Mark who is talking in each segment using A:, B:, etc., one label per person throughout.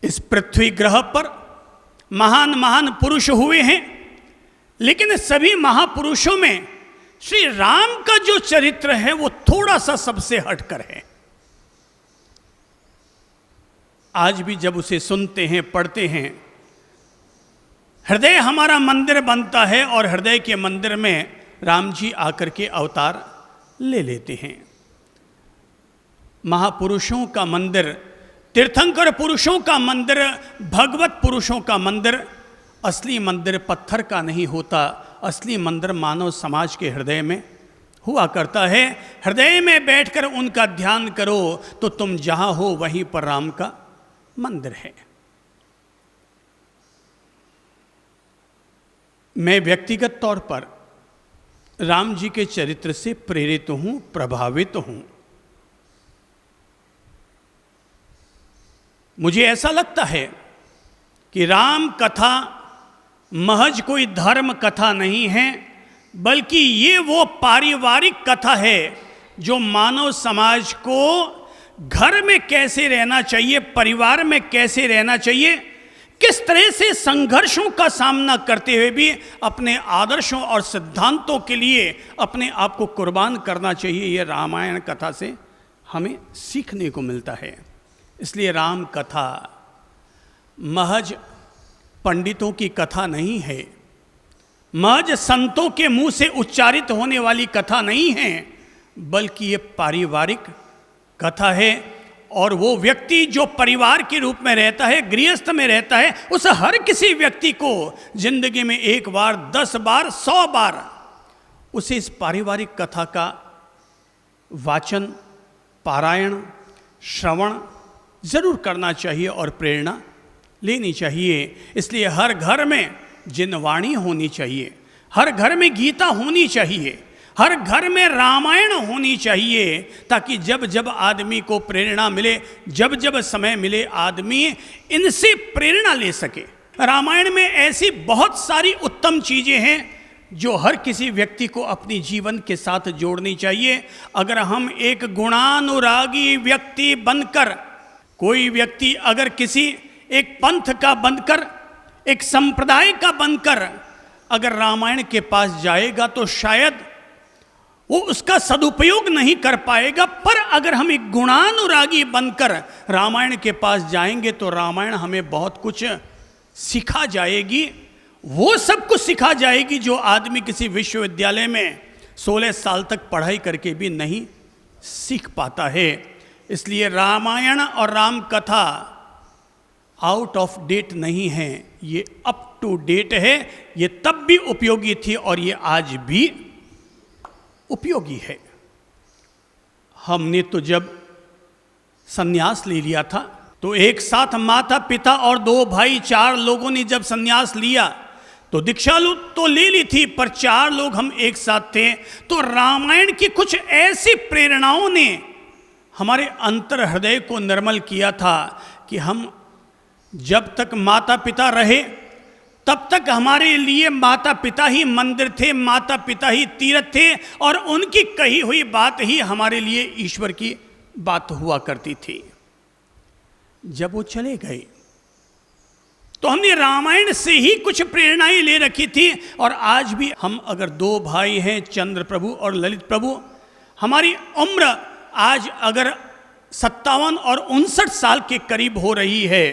A: इस पृथ्वी ग्रह पर महान महान पुरुष हुए हैं, लेकिन सभी महापुरुषों में श्री राम का जो चरित्र है वो थोड़ा सा सबसे हटकर है। आज भी जब उसे सुनते हैं, पढ़ते हैं, हृदय हमारा मंदिर बनता है और हृदय के मंदिर में राम जी आकर के अवतार ले लेते हैं। महापुरुषों का मंदिर, तीर्थंकर पुरुषों का मंदिर, भगवत पुरुषों का मंदिर, असली मंदिर पत्थर का नहीं होता। असली मंदिर मानव समाज के हृदय में हुआ करता है। हृदय में बैठकर उनका ध्यान करो तो तुम जहां हो वहीं पर राम का मंदिर है। मैं व्यक्तिगत तौर पर राम जी के चरित्र से प्रेरित हूं, प्रभावित हूं। मुझे ऐसा लगता है कि राम कथा महज कोई धर्म कथा नहीं है, बल्कि ये वो पारिवारिक कथा है जो मानव समाज को घर में कैसे रहना चाहिए, परिवार में कैसे रहना चाहिए, किस तरह से संघर्षों का सामना करते हुए भी अपने आदर्शों और सिद्धांतों के लिए अपने आप को कुर्बान करना चाहिए, ये रामायण कथा से हमें सीखने को मिलता है। इसलिए राम कथा महज पंडितों की कथा नहीं है, महज संतों के मुंह से उच्चारित होने वाली कथा नहीं है, बल्कि ये पारिवारिक कथा है। और वो व्यक्ति जो परिवार के रूप में रहता है, गृहस्थ में रहता है, उस हर किसी व्यक्ति को जिंदगी में 1 बार, 10 बार, 100 बार उसे इस पारिवारिक कथा का वाचन, पारायण, श्रवण जरूर करना चाहिए और प्रेरणा लेनी चाहिए। इसलिए हर घर में जिनवाणी होनी चाहिए, हर घर में गीता होनी चाहिए, हर घर में रामायण होनी चाहिए, ताकि जब जब आदमी को प्रेरणा मिले, जब जब समय मिले, आदमी इनसे प्रेरणा ले सके। रामायण में ऐसी बहुत सारी उत्तम चीजें हैं जो हर किसी व्यक्ति को अपनी जीवन के साथ जोड़नी चाहिए। अगर हम एक गुणानुरागी व्यक्ति बनकर, कोई व्यक्ति अगर किसी एक पंथ का बनकर, एक संप्रदाय का बनकर अगर रामायण के पास जाएगा तो शायद वो उसका सदुपयोग नहीं कर पाएगा। पर अगर हम एक गुणानुरागी बनकर रामायण के पास जाएंगे तो रामायण हमें बहुत कुछ सिखा जाएगी। वो सब कुछ सिखा जाएगी जो आदमी किसी विश्वविद्यालय में 16 साल तक पढ़ाई करके भी नहीं सीख पाता है। इसलिए रामायण और राम कथा आउट ऑफ डेट नहीं है, ये अप टू डेट है। ये तब भी उपयोगी थी और ये आज भी उपयोगी है। हमने तो जब सन्यास ले लिया था तो एक साथ माता पिता और 2 भाई 4 लोगों ने जब सन्यास लिया तो दीक्षा तो ले ली थी, पर 4 लोग हम एक साथ थे। तो रामायण की कुछ ऐसी प्रेरणाओं ने हमारे अंतर हृदय को निर्मल किया था कि हम जब तक माता पिता रहे तब तक हमारे लिए माता पिता ही मंदिर थे, माता पिता ही तीर्थ थे, और उनकी कही हुई बात ही हमारे लिए ईश्वर की बात हुआ करती थी। जब वो चले गए तो हमने रामायण से ही कुछ प्रेरणाएं ले रखी थी। और आज भी हम अगर 2 भाई हैं, चंद्र प्रभु और ललित प्रभु, हमारी उम्र आज अगर 57 और 59 साल के करीब हो रही है,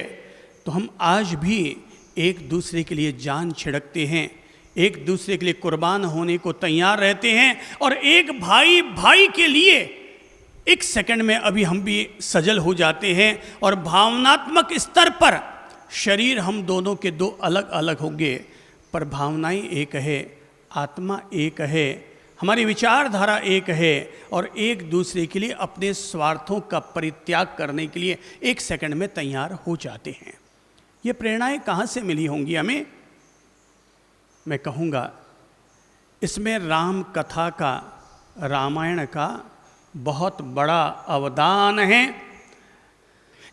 A: तो हम आज भी एक दूसरे के लिए जान छिड़कते हैं, एक दूसरे के लिए कुर्बान होने को तैयार रहते हैं। और एक भाई भाई के लिए 1 सेकंड में अभी हम भी सजल हो जाते हैं। और भावनात्मक स्तर पर शरीर हम दोनों के 2 अलग अलग होंगे, पर भावनाएं एक है, आत्मा एक है, हमारी विचारधारा एक है। और एक दूसरे के लिए अपने स्वार्थों का परित्याग करने के लिए 1 सेकंड में तैयार हो जाते हैं। ये प्रेरणाएं कहाँ से मिली होंगी हमें? मैं कहूँगा इसमें राम कथा का, रामायण का बहुत बड़ा अवदान है।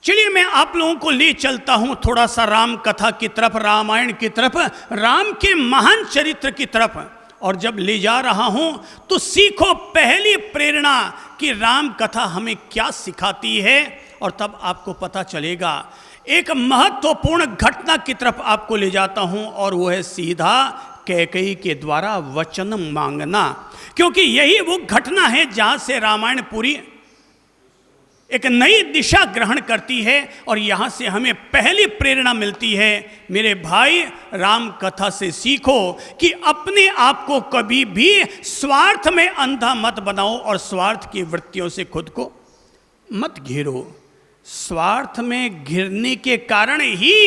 A: चलिए मैं आप लोगों को ले चलता हूँ थोड़ा सा राम कथा की तरफ, रामायण की तरफ, राम के महान चरित्र की तरफ। और जब ले जा रहा हूँ तो सीखो पहली प्रेरणा कि राम कथा हमें क्या सिखाती है, और तब आपको पता चलेगा एक महत्वपूर्ण घटना की तरफ आपको ले जाता हूं, और वो है सीधा कैकेयी के द्वारा वचन मांगना। क्योंकि यही वो घटना है जहां से रामायण पूरी एक नई दिशा ग्रहण करती है, और यहां से हमें पहली प्रेरणा मिलती है। मेरे भाई, राम कथा से सीखो कि अपने आप को कभी भी स्वार्थ में अंधा मत बनाओ, और स्वार्थ की वृत्तियों से खुद को मत घेरो। स्वार्थ में घिरने के कारण ही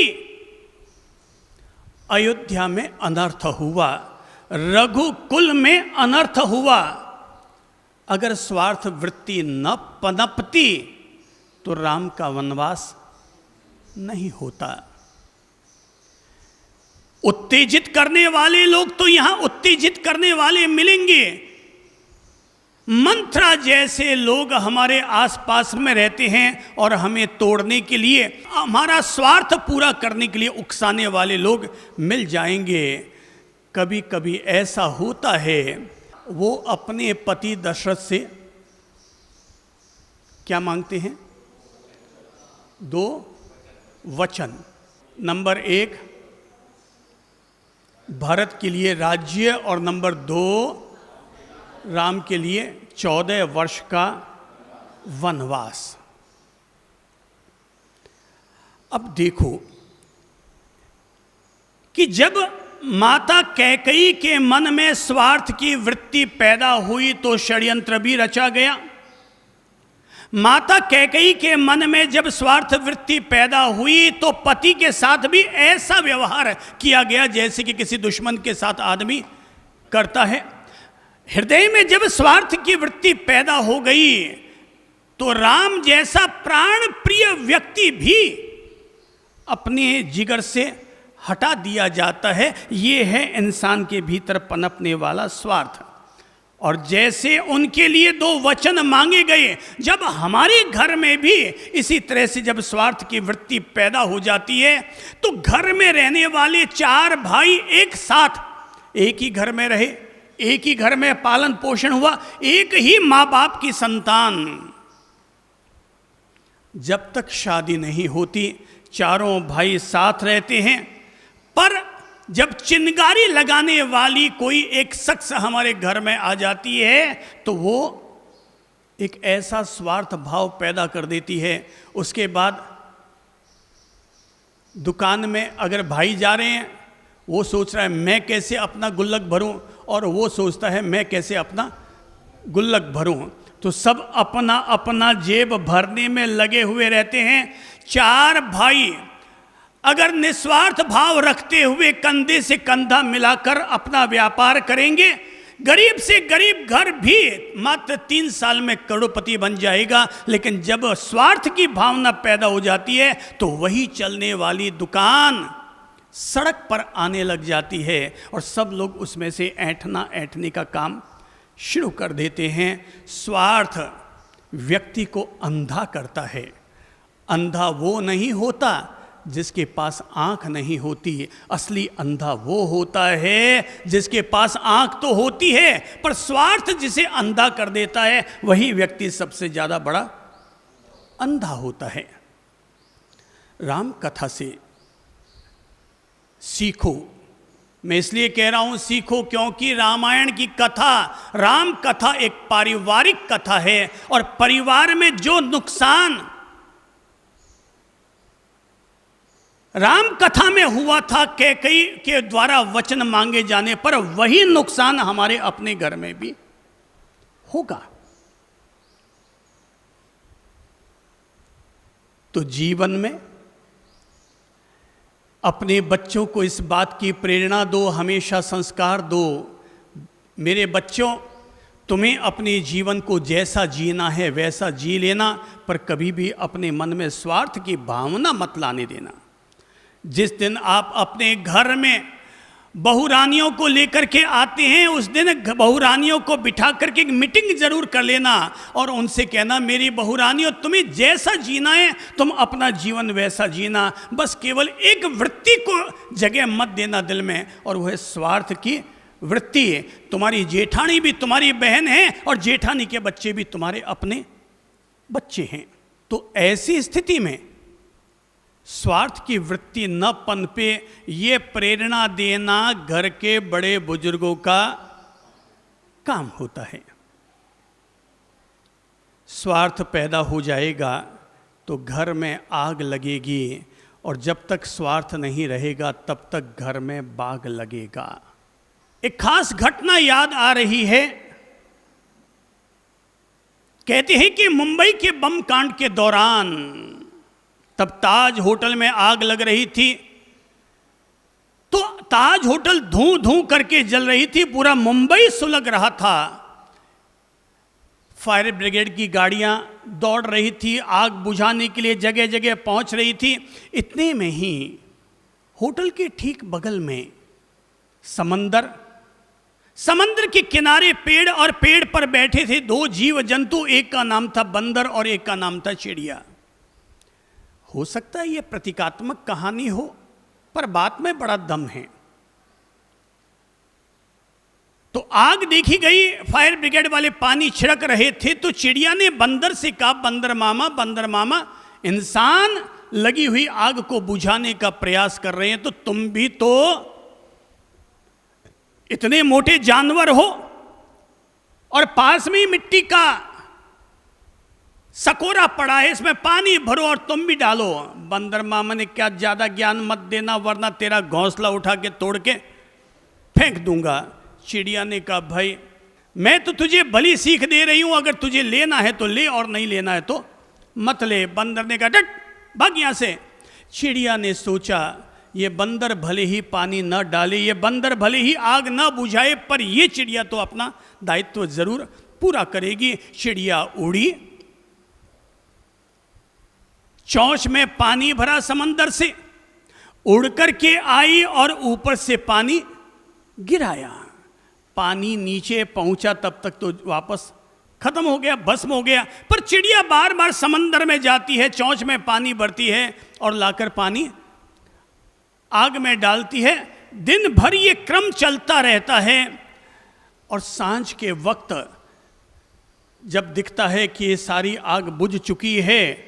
A: अयोध्या में अनर्थ हुआ, रघुकुल में अनर्थ हुआ। अगर स्वार्थ वृत्ति न पनपती तो राम का वनवास नहीं होता। उत्तेजित करने वाले लोग तो यहां उत्तेजित करने वाले मिलेंगे। मंत्रा जैसे लोग हमारे आसपास में रहते हैं, और हमें तोड़ने के लिए, हमारा स्वार्थ पूरा करने के लिए उकसाने वाले लोग मिल जाएंगे। कभी कभी ऐसा होता है, वो अपने पति दशरथ से क्या मांगते हैं? 2 वचन। नंबर 1 भरत के लिए राज्य, और नंबर 2 राम के लिए 14 वर्ष का वनवास। अब देखो कि जब माता कैकेयी के मन में स्वार्थ की वृत्ति पैदा हुई तो षड्यंत्र भी रचा गया। माता कैकेयी के मन में जब स्वार्थ वृत्ति पैदा हुई तो पति के साथ भी ऐसा व्यवहार किया गया जैसे कि किसी दुश्मन के साथ आदमी करता है। हृदय में जब स्वार्थ की वृत्ति पैदा हो गई तो राम जैसा प्राण प्रिय व्यक्ति भी अपने जिगर से हटा दिया जाता है। ये है इंसान के भीतर पनपने वाला स्वार्थ। और जैसे उनके लिए 2 वचन मांगे गए, जब हमारे घर में भी इसी तरह से जब स्वार्थ की वृत्ति पैदा हो जाती है तो घर में रहने वाले 4 भाई एक साथ एक ही घर में रहे, एक ही घर में पालन पोषण हुआ, एक ही माँ बाप की संतान, जब तक शादी नहीं होती चारों भाई साथ रहते हैं। पर जब चिंगारी लगाने वाली कोई एक शख्स हमारे घर में आ जाती है तो वो एक ऐसा स्वार्थ भाव पैदा कर देती है। उसके बाद दुकान में अगर भाई जा रहे हैं, वो सोच रहा है मैं कैसे अपना गुल्लक भरूं, और वो सोचता है मैं कैसे अपना गुल्लक भरूं। तो सब अपना अपना जेब भरने में लगे हुए रहते हैं। 4 भाई अगर निस्वार्थ भाव रखते हुए कंधे से कंधा मिलाकर अपना व्यापार करेंगे, गरीब से गरीब घर भी मात्र 3 साल में करोड़पति बन जाएगा। लेकिन जब स्वार्थ की भावना पैदा हो जाती है तो वही चलने वाली दुकान सड़क पर आने लग जाती है, और सब लोग उसमें से ऐंठने का काम शुरू कर देते हैं। स्वार्थ व्यक्ति को अंधा करता है। अंधा वो नहीं होता जिसके पास आंख नहीं होती, असली अंधा वो होता है जिसके पास आंख तो होती है पर स्वार्थ जिसे अंधा कर देता है वही व्यक्ति सबसे ज्यादा बड़ा अंधा होता है। राम कथा से सीखो। मैं इसलिए कह रहा हूं सीखो क्योंकि रामायण की कथा, राम कथा एक पारिवारिक कथा है, और परिवार में जो नुकसान राम कथा में हुआ था कैकेयी के द्वारा वचन मांगे जाने पर, वही नुकसान हमारे अपने घर में भी होगा। तो जीवन में अपने बच्चों को इस बात की प्रेरणा दो, हमेशा संस्कार दो, मेरे बच्चों तुम्हें अपने जीवन को जैसा जीना है वैसा जी लेना, पर कभी भी अपने मन में स्वार्थ की भावना मत लाने देना। जिस दिन आप अपने घर में बहुरानियों को लेकर के आते हैं उस दिन बहुरानियों को बिठा करके एक मीटिंग जरूर कर लेना और उनसे कहना मेरी बहुरानियों तुम्हें जैसा जीना है तुम अपना जीवन वैसा जीना, बस केवल एक वृत्ति को जगह मत देना दिल में, और वह स्वार्थ की वृत्ति। तुम्हारी जेठानी भी तुम्हारी बहन है और जेठानी के बच्चे भी तुम्हारे अपने बच्चे हैं। तो ऐसी स्थिति में स्वार्थ की वृत्ति न पनपे, ये प्रेरणा देना घर के बड़े बुजुर्गों का काम होता है। स्वार्थ पैदा हो जाएगा तो घर में आग लगेगी, और जब तक स्वार्थ नहीं रहेगा तब तक घर में बाग लगेगा। एक खास घटना याद आ रही है। कहते हैं कि मुंबई के बम कांड के दौरान, तब ताज होटल में आग लग रही थी, तो ताज होटल धूं धूं करके जल रही थी, पूरा मुंबई सुलग रहा था। फायर ब्रिगेड की गाड़ियां दौड़ रही थी, आग बुझाने के लिए जगह जगह पहुंच रही थी। इतने में ही होटल के ठीक बगल में समंदर के किनारे पेड़, और पेड़ पर बैठे थे दो जीव जंतु, एक का नाम था बंदर और एक का नाम था चिड़िया। हो सकता है यह प्रतीकात्मक कहानी हो, पर बात में बड़ा दम है। तो आग देखी गई, फायर ब्रिगेड वाले पानी छिड़क रहे थे, तो चिड़िया ने बंदर से कहा, बंदर मामा, इंसान लगी हुई आग को बुझाने का प्रयास कर रहे हैं, तो तुम भी तो इतने मोटे जानवर हो, और पास में ही मिट्टी का सकोरा पड़ा है, इसमें पानी भरो और तुम भी डालो। बंदर मामा ने, क्या ज्यादा ज्ञान मत देना वरना तेरा घोंसला उठा के तोड़ के फेंक दूंगा। चिड़िया ने कहा, भाई मैं तो तुझे भली सीख दे रही हूं, अगर तुझे लेना है तो ले और नहीं लेना है तो मत ले। बंदर ने कहा, डट भाग यहां से। चिड़िया ने सोचा, ये बंदर भले ही पानी न डाले, ये बंदर भले ही आग न बुझाए, पर ये चिड़िया तो अपना दायित्व जरूर पूरा करेगी। चिड़िया उड़ी, चोंच में पानी भरा समंदर से, उड़ कर के आई और ऊपर से पानी गिराया। पानी नीचे पहुंचा तब तक तो वापस खत्म हो गया, भस्म हो गया। पर चिड़िया बार बार समंदर में जाती है, चोंच में पानी भरती है और लाकर पानी आग में डालती है। दिन भर ये क्रम चलता रहता है, और सांझ के वक्त जब दिखता है कि ये सारी आग बुझ चुकी है,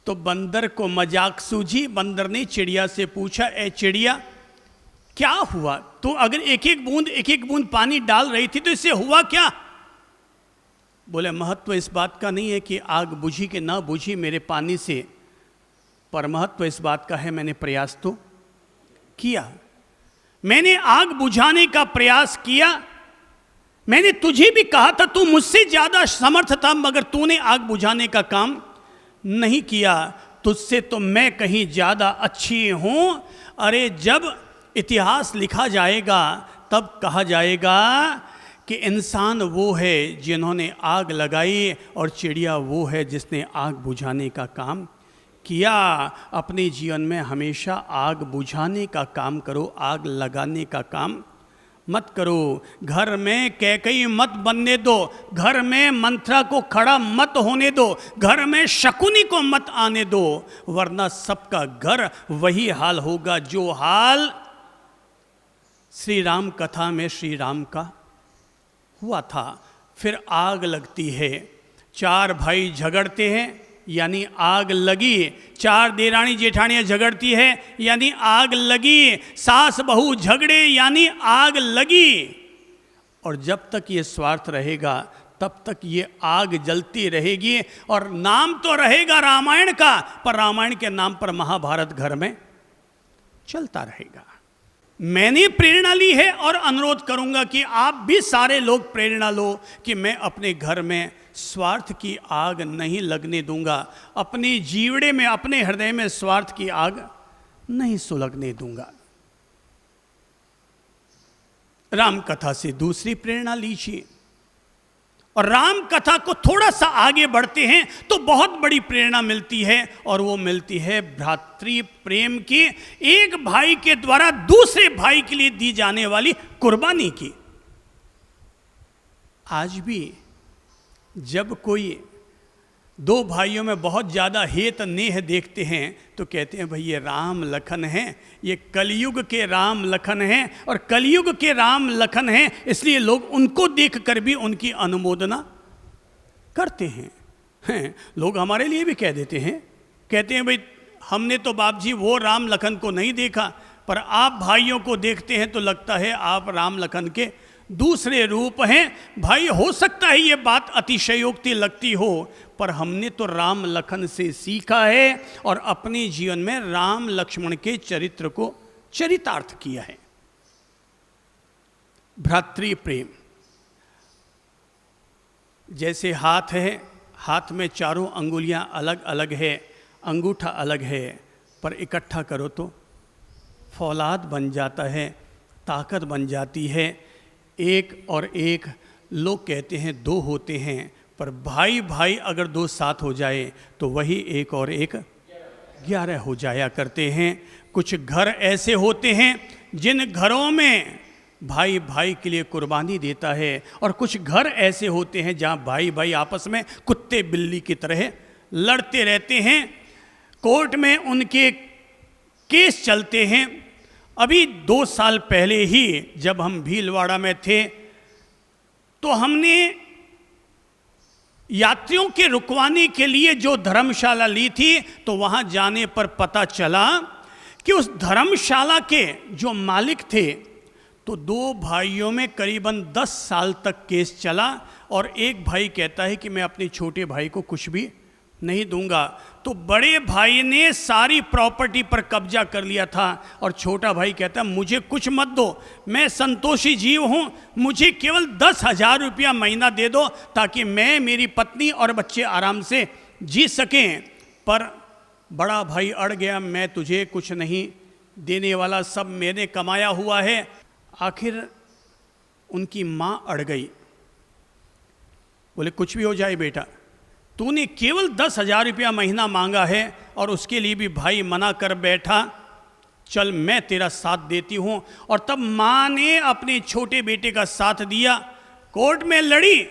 A: तो बंदर को मजाक सूझी। बंदर ने चिड़िया से पूछा, ए चिड़िया क्या हुआ? तो अगर एक एक बूंद पानी डाल रही थी तो इससे हुआ क्या? बोले, महत्व इस बात का नहीं है कि आग बुझी कि ना बुझी मेरे पानी से, पर महत्व इस बात का है मैंने प्रयास तो किया। मैंने आग बुझाने का प्रयास किया। मैंने तुझे भी कहा था, तू मुझसे ज्यादा समर्थ था, मगर तूने आग बुझाने का काम नहीं किया। तुझसे तो मैं कहीं ज्यादा अच्छी हूं। अरे जब इतिहास लिखा जाएगा तब कहा जाएगा कि इंसान वो है जिन्होंने आग लगाई, और चिड़िया वो है जिसने आग बुझाने का काम किया। अपने जीवन में हमेशा आग बुझाने का काम करो, आग लगाने का काम मत करो। घर में कैकई मत बनने दो, घर में मंत्रा को खड़ा मत होने दो, घर में शकुनी को मत आने दो, वरना सबका घर वही हाल होगा जो हाल श्री राम कथा में श्री राम का हुआ था। फिर आग लगती है, चार भाई झगड़ते हैं यानी आग लगी, चार देरानी जेठानियां झगड़ती है यानी आग लगी, सास बहू झगड़े यानी आग लगी। और जब तक ये स्वार्थ रहेगा तब तक ये आग जलती रहेगी, और नाम तो रहेगा रामायण का, पर रामायण के नाम पर महाभारत घर में चलता रहेगा। मैंने प्रेरणा ली है और अनुरोध करूंगा कि आप भी सारे लोग प्रेरणा लो कि मैं अपने घर में स्वार्थ की आग नहीं लगने दूंगा, अपने जीवड़े में, अपने हृदय में स्वार्थ की आग नहीं सुलगने दूंगा। राम कथा से दूसरी प्रेरणा लीजिए, और राम कथा को थोड़ा सा आगे बढ़ते हैं तो बहुत बड़ी प्रेरणा मिलती है, और वो मिलती है भ्रातृ प्रेम की, एक भाई के द्वारा दूसरे भाई के लिए दी जाने वाली कुर्बानी की। आज भी जब कोई दो भाइयों में बहुत ज़्यादा हेत नेह देखते हैं तो कहते हैं भाई ये राम लखन हैं, ये कलयुग के राम लखन हैं, और कलयुग के राम लखन हैं इसलिए लोग उनको देखकर भी उनकी अनुमोदना करते हैं। लोग हमारे लिए भी कह देते हैं, कहते हैं भाई हमने तो बाप जी वो राम लखन को नहीं देखा, पर आप भाइयों को देखते हैं तो लगता है आप राम लखन के दूसरे रूप हैं। भाई हो सकता है ये बात अतिशयोक्ति लगती हो, पर हमने तो राम लखन से सीखा है और अपने जीवन में राम लक्ष्मण के चरित्र को चरितार्थ किया है। भ्रातृ प्रेम, जैसे हाथ है, हाथ में चारों अंगुलियां अलग अलग है, अंगूठा अलग है, पर इकट्ठा करो तो फौलाद बन जाता है, ताकत बन जाती है। एक और एक, लोग कहते हैं दो होते हैं, पर भाई भाई अगर दो साथ हो जाए तो वही एक और एक 11 हो जाया करते हैं। कुछ घर ऐसे होते हैं जिन घरों में भाई भाई के लिए कुर्बानी देता है, और कुछ घर ऐसे होते हैं जहाँ भाई भाई आपस में कुत्ते बिल्ली की तरह लड़ते रहते हैं। कोर्ट में उनके केस चलते हैं। अभी 2 साल पहले ही जब हम भीलवाड़ा में थे तो हमने यात्रियों के रुकवाने के लिए जो धर्मशाला ली थी, तो वहाँ जाने पर पता चला कि उस धर्मशाला के जो मालिक थे, तो 2 भाइयों में करीबन 10 साल तक केस चला, और एक भाई कहता है कि मैं अपने छोटे भाई को कुछ भी नहीं दूंगा। तो बड़े भाई ने सारी प्रॉपर्टी पर कब्जा कर लिया था, और छोटा भाई कहता है मुझे कुछ मत दो, मैं संतोषी जीव हूँ, मुझे केवल 10,000 रुपया महीना दे दो ताकि मैं, मेरी पत्नी और बच्चे आराम से जी सकें। पर बड़ा भाई अड़ गया, मैं तुझे कुछ नहीं देने वाला, सब मैंने कमाया हुआ है। आखिर उनकी माँ अड़ गई, बोले कुछ भी हो जाए बेटा, तूने केवल 10,000 रुपया महीना मांगा है और उसके लिए भी भाई मना कर बैठा, चल मैं तेरा साथ देती हूँ। और तब माँ ने अपने छोटे बेटे का साथ दिया। कोर्ट में लड़ी,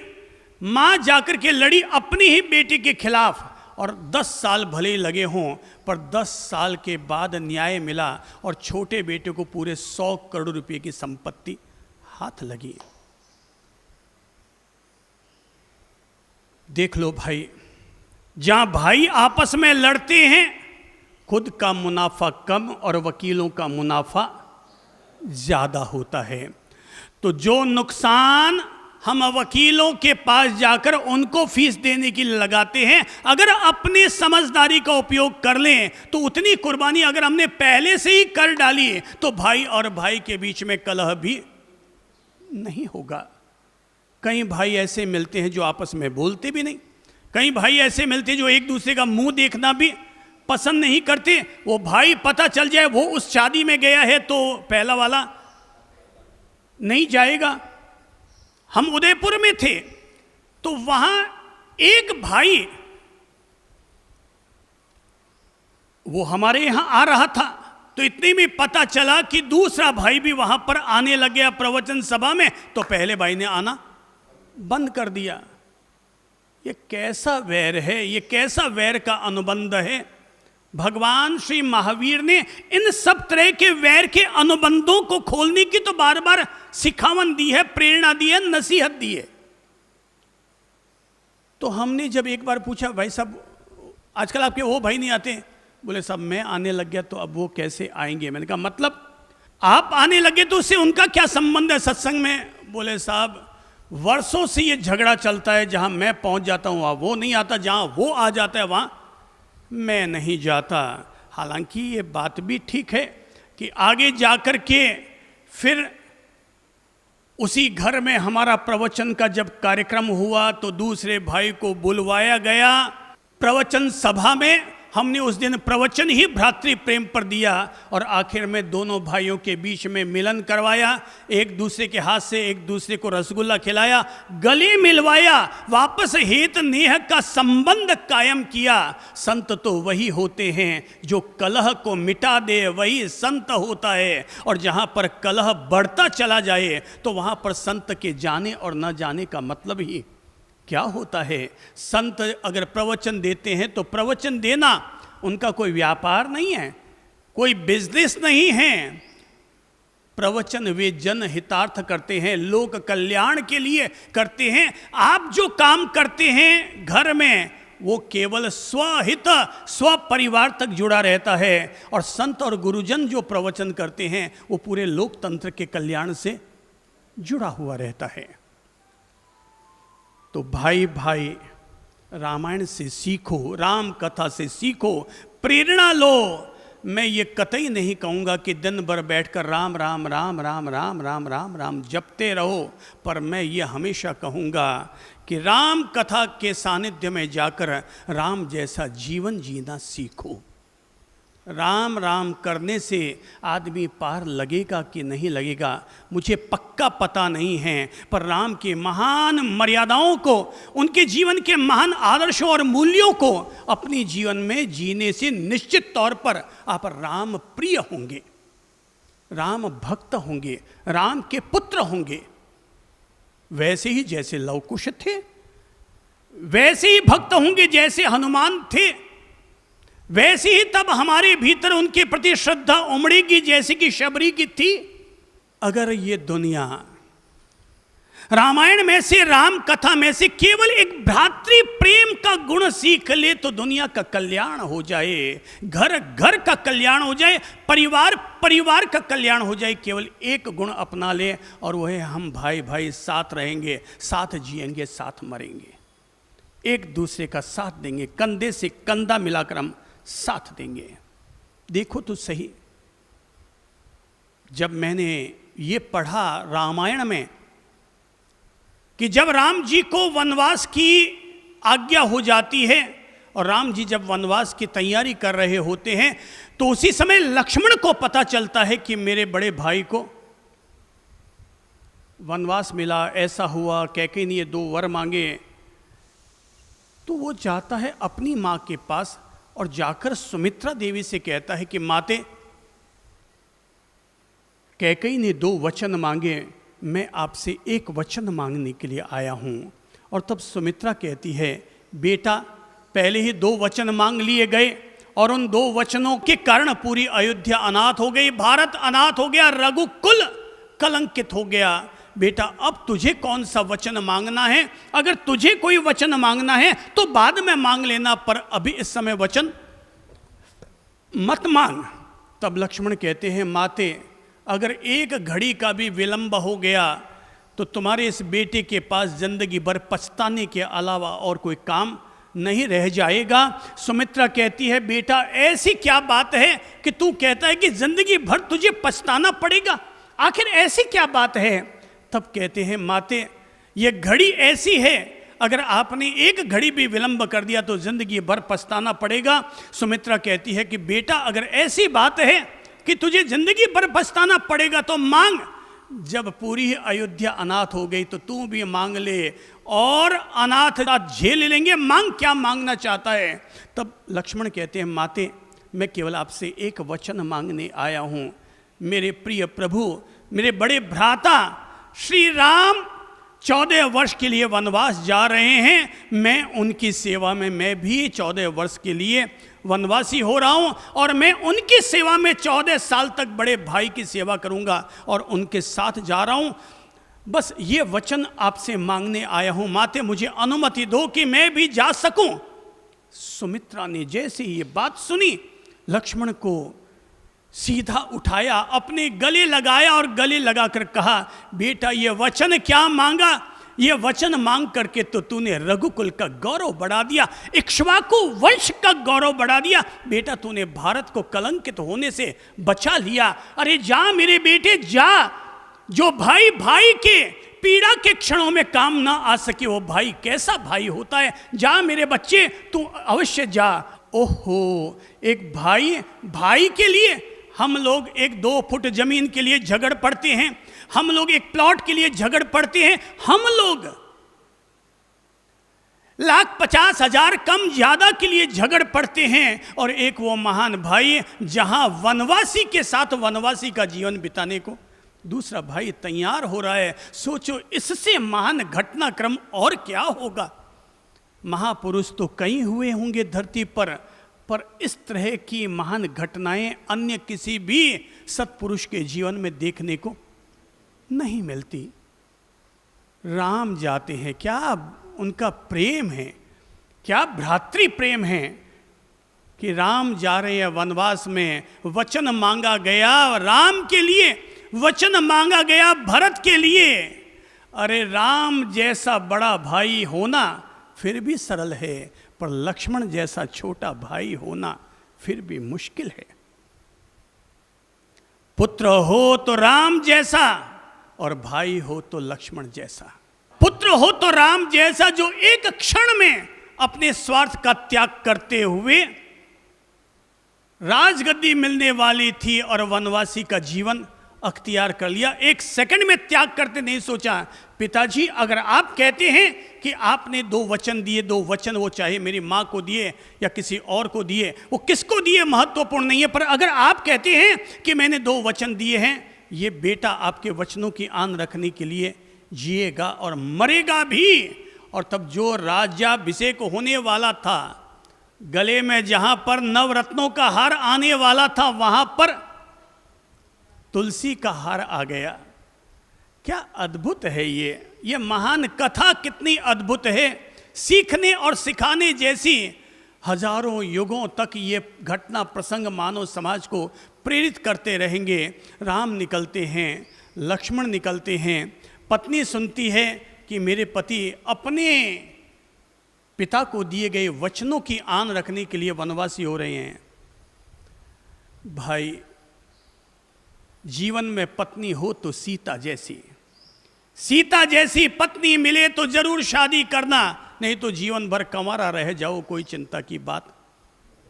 A: माँ जाकर के लड़ी अपने ही बेटे के खिलाफ, और 10 साल भले ही लगे हों, पर 10 साल के बाद न्याय मिला और छोटे बेटे को पूरे 100 करोड़ रुपए की संपत्ति हाथ लगी। देख लो भाई, जहां भाई आपस में लड़ते हैं, खुद का मुनाफा कम और वकीलों का मुनाफा ज्यादा होता है। तो जो नुकसान हम वकीलों के पास जाकर उनको फीस देने के लिए लगाते हैं, अगर अपनी समझदारी का उपयोग कर लें तो उतनी कुर्बानी अगर हमने पहले से ही कर डाली तो भाई और भाई के बीच में कलह भी नहीं होगा। कई भाई ऐसे मिलते हैं जो आपस में बोलते भी नहीं, कई भाई ऐसे मिलते हैं जो एक दूसरे का मुंह देखना भी पसंद नहीं करते। वो भाई पता चल जाए वो उस शादी में गया है तो पहला वाला नहीं जाएगा। हम उदयपुर में थे तो वहां एक भाई वो हमारे यहां आ रहा था, तो इतने में पता चला कि दूसरा भाई भी वहां पर आने लग गया प्रवचन सभा में, तो पहले भाई ने आना बंद कर दिया। ये कैसा वैर है, ये कैसा वैर का अनुबंध है। भगवान श्री महावीर ने इन सब तरह के वैर के अनुबंधों को खोलने की तो बार बार सिखावन दी है, प्रेरणा दी है, नसीहत दी है। तो हमने जब एक बार पूछा भाई साहब आजकल आपके वो भाई नहीं आते, बोले साहब मैं आने लग गया तो अब वो कैसे आएंगे। मैंने कहा मतलब आप आने लगे तो उससे उनका क्या संबंध है सत्संग में। बोले साहब वर्षों से ये झगड़ा चलता है, जहां मैं पहुंच जाता हूं वहां वो नहीं आता, जहां वो आ जाता है वहां मैं नहीं जाता। हालांकि ये बात भी ठीक है कि आगे जाकर के फिर उसी घर में हमारा प्रवचन का जब कार्यक्रम हुआ तो दूसरे भाई को बुलवाया गया प्रवचन सभा में। हमने उस दिन प्रवचन ही भ्रातृ प्रेम पर दिया और आखिर में दोनों भाइयों के बीच में मिलन करवाया, एक दूसरे के हाथ से एक दूसरे को रसगुल्ला खिलाया, गले मिलवाया, वापस हित नेह का संबंध कायम किया। संत तो वही होते हैं जो कलह को मिटा दे, वही संत होता है। और जहाँ पर कलह बढ़ता चला जाए तो वहाँ पर संत के जाने और न जाने का मतलब ही क्या होता है। संत अगर प्रवचन देते हैं तो प्रवचन देना उनका कोई व्यापार नहीं है, कोई बिजनेस नहीं है। प्रवचन वे जन हितार्थ करते हैं, लोक कल्याण के लिए करते हैं। आप जो काम करते हैं घर में वो केवल स्वहित स्व परिवार तक जुड़ा रहता है, और संत और गुरुजन जो प्रवचन करते हैं वो पूरे लोकतंत्र के कल्याण से जुड़ा हुआ रहता है। तो भाई भाई रामायण से सीखो, राम कथा से सीखो, प्रेरणा लो। मैं ये कतई नहीं कहूँगा कि दिन भर बैठकर राम राम राम राम राम राम राम राम जपते रहो, पर मैं ये हमेशा कहूँगा कि राम कथा के सानिध्य में जाकर राम जैसा जीवन जीना सीखो। राम राम करने से आदमी पार लगेगा कि नहीं लगेगा मुझे पक्का पता नहीं है, पर राम के महान मर्यादाओं को, उनके जीवन के महान आदर्शों और मूल्यों को अपनी जीवन में जीने से निश्चित तौर पर आप राम प्रिय होंगे, राम भक्त होंगे, राम के पुत्र होंगे। वैसे ही जैसे लव कुश थे वैसे ही भक्त होंगे जैसे हनुमान थे, वैसे ही तब हमारे भीतर उनके प्रति श्रद्धा उमड़ेगी जैसे कि शबरी की थी। अगर ये दुनिया रामायण में से, राम कथा में से केवल एक भ्रातृ प्रेम का गुण सीख ले तो दुनिया का कल्याण हो जाए, घर घर का कल्याण हो जाए, परिवार परिवार का कल्याण हो जाए। केवल एक गुण अपना ले और वह है हम भाई भाई साथ रहेंगे, साथ जिएंगे, साथ मरेंगे, एक दूसरे का साथ देंगे, कंधे से कंधा मिलाकर हम साथ देंगे। देखो तो सही, जब मैंने ये पढ़ा रामायण में कि जब राम जी को वनवास की आज्ञा हो जाती है और राम जी जब वनवास की तैयारी कर रहे होते हैं तो उसी समय लक्ष्मण को पता चलता है कि मेरे बड़े भाई को वनवास मिला, ऐसा हुआ, कैकेयी ने 2 वर मांगे। तो वो जाता है अपनी माँ के पास और जाकर सुमित्रा देवी से कहता है कि माते, कैकेयी ने 2 वचन मांगे, मैं आपसे एक वचन मांगने के लिए आया हूँ। और तब सुमित्रा कहती है, बेटा पहले ही 2 वचन मांग लिए गए और उन 2 वचनों के कारण पूरी अयोध्या अनाथ हो गई, भारत अनाथ हो गया, रघुकुल कलंकित हो गया। बेटा अब तुझे कौन सा वचन मांगना है? अगर तुझे कोई वचन मांगना है तो बाद में मांग लेना, पर अभी इस समय वचन मत मांग। तब लक्ष्मण कहते हैं, माते अगर एक घड़ी का भी विलंब हो गया तो तुम्हारे इस बेटे के पास जिंदगी भर पछताने के अलावा और कोई काम नहीं रह जाएगा। सुमित्रा कहती है, बेटा ऐसी क्या बात है कि तू कहता है कि जिंदगी भर तुझे पछताना पड़ेगा, आखिर ऐसी क्या बात है? तब कहते हैं, माते ये घड़ी ऐसी है, अगर आपने एक घड़ी भी विलंब कर दिया तो जिंदगी भर पछताना पड़ेगा। सुमित्रा कहती है कि बेटा अगर ऐसी बात है कि तुझे जिंदगी भर पछताना पड़ेगा तो मांग। जब पूरी अयोध्या अनाथ हो गई तो तू भी मांग ले और अनाथ झेल लेंगे, मांग क्या मांगना चाहता है? तब लक्ष्मण कहते हैं, माते मैं केवल आपसे एक वचन मांगने आया हूँ। मेरे प्रिय प्रभु, मेरे बड़े भ्राता श्री राम 14 वर्ष के लिए वनवास जा रहे हैं, मैं उनकी सेवा में, मैं भी 14 वर्ष के लिए वनवासी हो रहा हूं और मैं उनकी सेवा में 14 साल तक बड़े भाई की सेवा करूंगा और उनके साथ जा रहा हूं। बस ये वचन आपसे मांगने आया हूं, माते मुझे अनुमति दो कि मैं भी जा सकूं। सुमित्रा ने जैसे ये बात सुनी, लक्ष्मण को सीधा उठाया, अपने गले लगाया और गले लगाकर कहा, बेटा ये वचन क्या मांगा? ये वचन मांग करके तो तूने रघुकुल का गौरव बढ़ा दिया, इक्ष्वाकु वंश का गौरव बढ़ा दिया। बेटा तूने भारत को कलंकित होने से बचा लिया। अरे जा मेरे बेटे जा, जो भाई भाई के पीड़ा के क्षणों में काम ना आ सके वो भाई कैसा भाई होता है? जा मेरे बच्चे, तू अवश्य जा। ओहो, एक भाई भाई के लिए हम लोग 1-2 फुट जमीन के लिए झगड़ पड़ते हैं, हम लोग एक प्लॉट के लिए झगड़ पड़ते हैं, हम लोग 1,50,000 कम ज्यादा के लिए झगड़ पड़ते हैं। और एक वो महान भाई जहां वनवासी के साथ वनवासी का जीवन बिताने को दूसरा भाई तैयार हो रहा है। सोचो इससे महान घटनाक्रम और क्या होगा? महापुरुष तो कई हुए होंगे धरती पर इस तरह की महान घटनाएं अन्य किसी भी सत्पुरुष के जीवन में देखने को नहीं मिलती। राम जाते हैं, क्या उनका प्रेम है, क्या भ्रातृ प्रेम है कि राम जा रहे हैं वनवास में, वचन मांगा गया राम के लिए, वचन मांगा गया भरत के लिए। अरे राम जैसा बड़ा भाई होना फिर भी सरल है, पर लक्ष्मण जैसा छोटा भाई होना फिर भी मुश्किल है। पुत्र हो तो राम जैसा और भाई हो तो लक्ष्मण जैसा। पुत्र हो तो राम जैसा जो एक क्षण में अपने स्वार्थ का त्याग करते हुए राजगद्दी मिलने वाली थी और वनवासी का जीवन अख्तियार कर लिया। एक सेकंड में त्याग करते नहीं सोचा, पिताजी अगर आप कहते हैं कि आपने 2 वचन दिए, 2 वचन वो चाहे मेरी माँ को दिए या किसी और को दिए, वो किसको दिए महत्वपूर्ण नहीं है, पर अगर आप कहते हैं कि मैंने 2 वचन दिए हैं, ये बेटा आपके वचनों की आन रखने के लिए जिएगा और मरेगा भी। और तब जो राज्याभिषेक होने वाला था, गले में जहां पर नवरत्नों का हार आने वाला था, वहां पर तुलसी का हार आ गया। क्या अद्भुत है ये महान कथा कितनी अद्भुत है, सीखने और सिखाने जैसी। हजारों युगों तक ये घटना प्रसंग मानव समाज को प्रेरित करते रहेंगे। राम निकलते हैं, लक्ष्मण निकलते हैं, पत्नी सुनती है कि मेरे पति अपने पिता को दिए गए वचनों की आन रखने के लिए वनवासी हो रहे हैं। भाई, जीवन में पत्नी हो तो सीता जैसी पत्नी मिले तो जरूर शादी करना, नहीं तो जीवन भर कंवारा रह जाओ, कोई चिंता की बात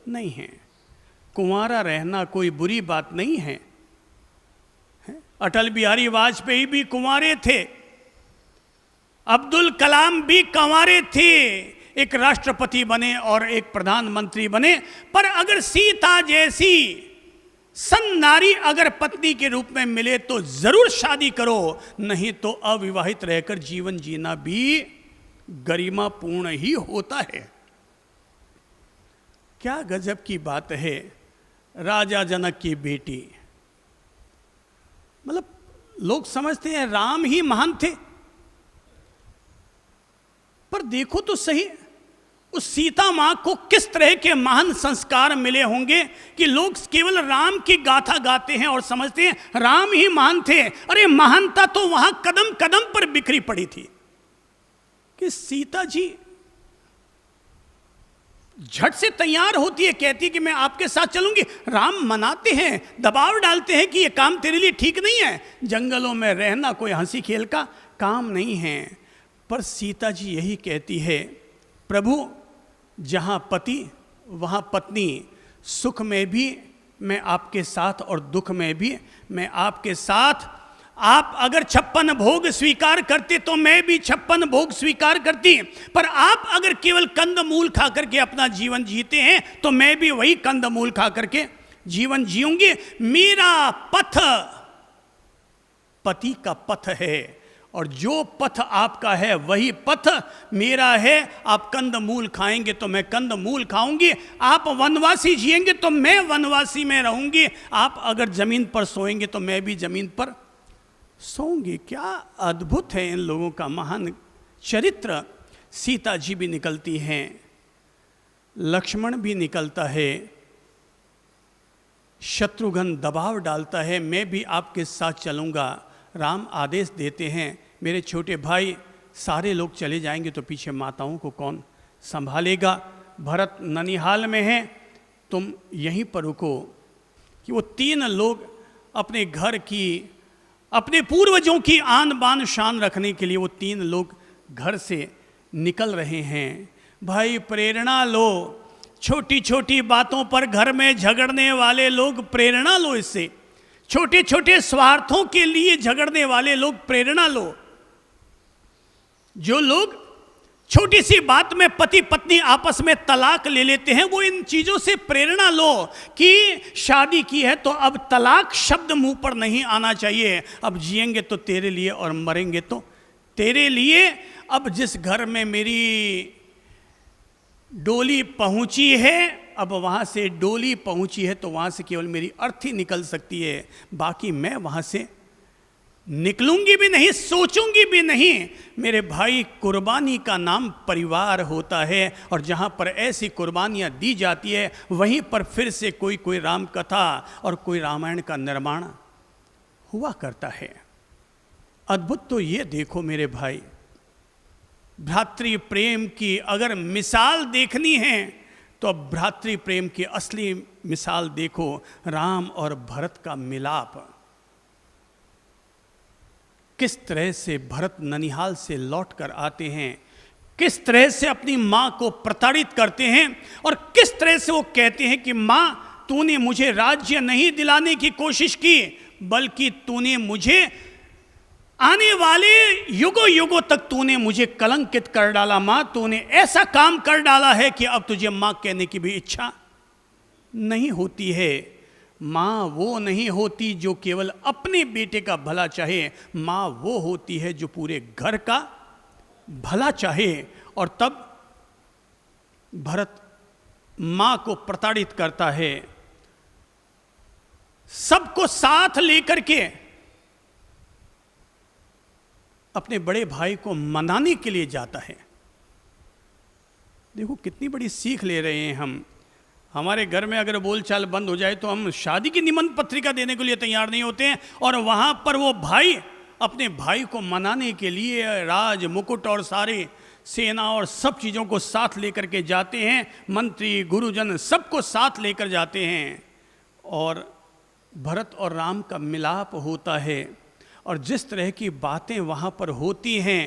A: नहीं है। कुंवारा रहना कोई बुरी बात नहीं है। अटल बिहारी वाजपेयी भी कुंवारे थे, अब्दुल कलाम भी कंवारे थे, एक राष्ट्रपति बने और एक प्रधानमंत्री बने। पर अगर सीता जैसी सन्नारी अगर पत्नी के रूप में मिले तो जरूर शादी करो, नहीं तो अविवाहित रहकर जीवन जीना भी गरिमापूर्ण ही होता है। क्या गजब की बात है। राजा जनक की बेटी, मतलब लोग समझते हैं राम ही महान थे, पर देखो तो सही उस सीता मां को किस तरह के महान संस्कार मिले होंगे कि लोग केवल राम की गाथा गाते हैं और समझते हैं राम ही महान थे। अरे महानता तो वहां कदम कदम पर बिखरी पड़ी थी कि सीता जी झट से तैयार होती है, कहती है कि मैं आपके साथ चलूंगी। राम मनाते हैं, दबाव डालते हैं कि यह काम तेरे लिए ठीक नहीं है, जंगलों में रहना कोई हंसी खेल का काम नहीं है। पर सीता जी यही कहती है, प्रभु जहाँ पति वहाँ पत्नी, सुख में भी मैं आपके साथ और दुख में भी मैं आपके साथ। आप अगर 56 भोग स्वीकार करते तो मैं भी 56 भोग स्वीकार करती, पर आप अगर केवल कंदमूल खा करके अपना जीवन जीते हैं तो मैं भी वही कंदमूल खा करके जीवन जीऊंगी। मेरा पथ पति का पथ है और जो पथ आपका है वही पथ मेरा है। आप कंदमूल खाएंगे तो मैं कंदमूल खाऊंगी, आप वनवासी जिएंगे तो मैं वनवासी में रहूंगी, आप अगर जमीन पर सोएंगे तो मैं भी जमीन पर सोऊंगी। क्या अद्भुत है इन लोगों का महान चरित्र। सीता जी भी निकलती हैं, लक्ष्मण भी निकलता है, शत्रुघ्न दबाव डालता है मैं भी आपके साथ चलूँगा। राम आदेश देते हैं, मेरे छोटे भाई सारे लोग चले जाएंगे तो पीछे माताओं को कौन संभालेगा। भरत ननिहाल में हैं, तुम यहीं पर रुको। कि वो 3 लोग अपने घर की, अपने पूर्वजों की आन बान शान रखने के लिए वो 3 लोग घर से निकल रहे हैं। भाई प्रेरणा लो, छोटी छोटी बातों पर घर में झगड़ने वाले लोग प्रेरणा लो, इससे छोटे छोटे स्वार्थों के लिए झगड़ने वाले लोग प्रेरणा लो। जो लोग छोटी सी बात में पति पत्नी आपस में तलाक ले लेते हैं, वो इन चीजों से प्रेरणा लो कि शादी की है तो अब तलाक शब्द मुंह पर नहीं आना चाहिए। अब जिएंगे तो तेरे लिए और मरेंगे तो तेरे लिए। अब जिस घर में मेरी डोली पहुंची है, अब वहाँ से डोली पहुंची है तो वहाँ से केवल मेरी अर्थी निकल सकती है, बाकी मैं वहाँ से निकलूंगी भी नहीं, सोचूंगी भी नहीं। मेरे भाई, कुर्बानी का नाम परिवार होता है, और जहाँ पर ऐसी कुर्बानियाँ दी जाती है वहीं पर फिर से कोई राम कथा और कोई रामायण का निर्माण हुआ करता है। अद्भुत तो ये देखो मेरे भाई, भ्रातृ प्रेम की अगर मिसाल देखनी है तो अब भ्रातृ प्रेम की असली मिसाल देखो, राम और भरत का मिलाप। किस तरह से भरत ननिहाल से लौट कर आते हैं, किस तरह से अपनी माँ को प्रताड़ित करते हैं, और किस तरह से वो कहते हैं कि माँ, तूने मुझे राज्य नहीं दिलाने की कोशिश की, बल्कि तूने मुझे आने वाले युगों युगों तक तूने मुझे कलंकित कर डाला। माँ, तूने ऐसा काम कर डाला है कि अब तुझे माँ कहने की भी इच्छा नहीं होती है। माँ वो नहीं होती जो केवल अपने बेटे का भला चाहे, माँ वो होती है जो पूरे घर का भला चाहे। और तब भरत माँ को प्रताड़ित करता है, सबको साथ लेकर के अपने बड़े भाई को मनाने के लिए जाता है। देखो कितनी बड़ी सीख ले रहे हैं हम। हमारे घर में अगर बोलचाल बंद हो जाए तो हम शादी की निमंत्रण पत्रिका देने के लिए तैयार नहीं होते हैं, और वहाँ पर वो भाई अपने भाई को मनाने के लिए राज मुकुट और सारे सेना और सब चीज़ों को साथ लेकर के जाते हैं, मंत्री गुरुजन सबको साथ लेकर जाते हैं, और भरत और राम का मिलाप होता है। और जिस तरह की बातें वहाँ पर होती हैं,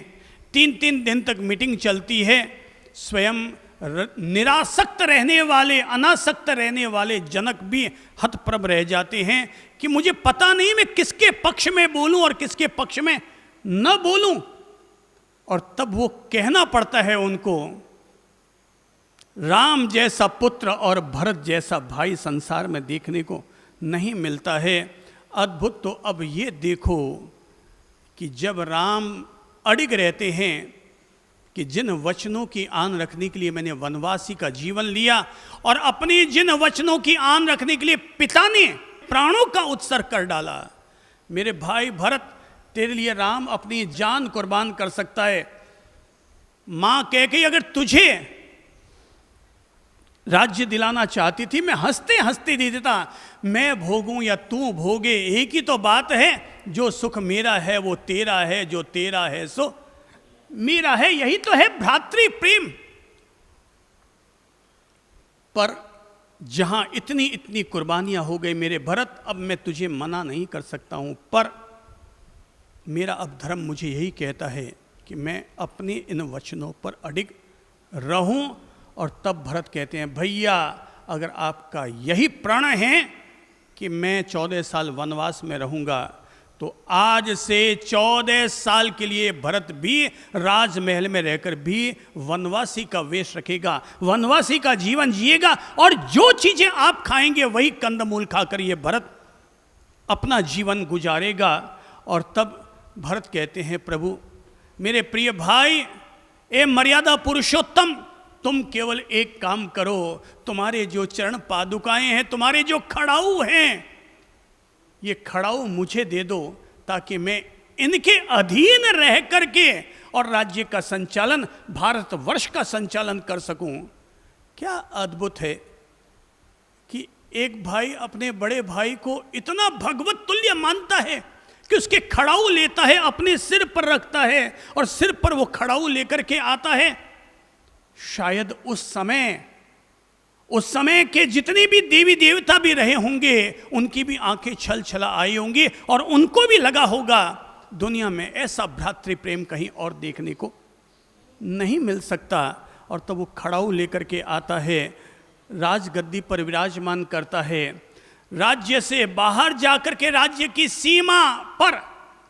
A: 3-3 दिन तक मीटिंग चलती है, स्वयं निरासक्त रहने वाले, अनासक्त रहने वाले जनक भी हतप्रभ रह जाते हैं कि मुझे पता नहीं मैं किसके पक्ष में बोलूं और किसके पक्ष में न बोलूं। और तब वो कहना पड़ता है उनको, राम जैसा पुत्र और भरत जैसा भाई संसार में देखने को नहीं मिलता है। अद्भुत तो अब ये देखो कि जब राम अडिग रहते हैं कि जिन वचनों की आन रखने के लिए मैंने वनवासी का जीवन लिया, और अपने जिन वचनों की आन रखने के लिए पिता ने प्राणों का उत्सर्ग कर डाला, मेरे भाई भरत, तेरे लिए राम अपनी जान कुर्बान कर सकता है। माँ कह के अगर तुझे राज्य दिलाना चाहती थी, मैं हंसते हंसते दे देता। मैं भोगूं या तू भोगे, एक ही तो बात है। जो सुख मेरा है वो तेरा है, जो तेरा है सो मेरा है। यही तो है भ्रातृ प्रेम। पर जहां इतनी इतनी कुर्बानियां हो गई मेरे भरत, अब मैं तुझे मना नहीं कर सकता हूं, पर मेरा अब धर्म मुझे यही कहता है कि मैं अपने इन वचनों पर अडिग रहूं। और तब भरत कहते हैं, भैया अगर आपका यही प्रण है कि मैं 14 साल वनवास में रहूंगा, तो आज से 14 साल के लिए भरत भी राजमहल में रहकर भी वनवासी का वेश रखेगा, वनवासी का जीवन जिएगा, और जो चीजें आप खाएंगे वही कंदमूल खाकर ये भरत अपना जीवन गुजारेगा। और तब भरत कहते हैं, प्रभु मेरे प्रिय भाई, ए मर्यादा पुरुषोत्तम, तुम केवल एक काम करो, तुम्हारे जो चरण पादुकाएं हैं, तुम्हारे जो खड़ाऊ हैं, ये खड़ाऊ मुझे दे दो, ताकि मैं इनके अधीन रह करके और राज्य का संचालन, भारतवर्ष का संचालन कर सकूं। क्या अद्भुत है कि एक भाई अपने बड़े भाई को इतना भगवत तुल्य मानता है कि उसके खड़ाऊ लेता है, अपने सिर पर रखता है, और सिर पर वो खड़ाऊ लेकर के आता है। शायद उस समय के जितने भी देवी देवता भी रहे होंगे, उनकी भी आंखें छल छला आई होंगी, और उनको भी लगा होगा दुनिया में ऐसा भ्रातृ प्रेम कहीं और देखने को नहीं मिल सकता। और तब वो खड़ाऊ लेकर के आता है, राजगद्दी पर विराजमान करता है, राज्य से बाहर जाकर के राज्य की सीमा पर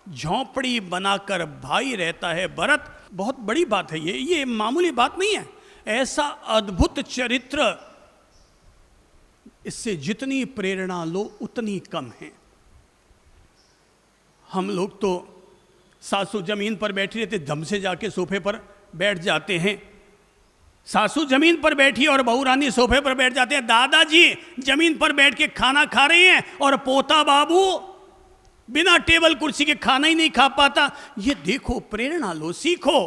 A: झोंपड़ी बनाकर भाई रहता है भरत। बहुत बड़ी बात है ये मामूली बात नहीं है। ऐसा अद्भुत चरित्र, इससे जितनी प्रेरणा लो उतनी कम है। हम लोग तो सासू जमीन पर बैठी रहते, दम से जाके सोफे पर बैठ जाते हैं। सासू जमीन पर बैठी और बहू रानी सोफे पर बैठ जाते हैं। दादाजी जमीन पर बैठ के खाना खा रहे हैं और पोता बाबू बिना टेबल कुर्सी के खाना ही नहीं खा पाता। ये देखो, प्रेरणा लो, सीखो।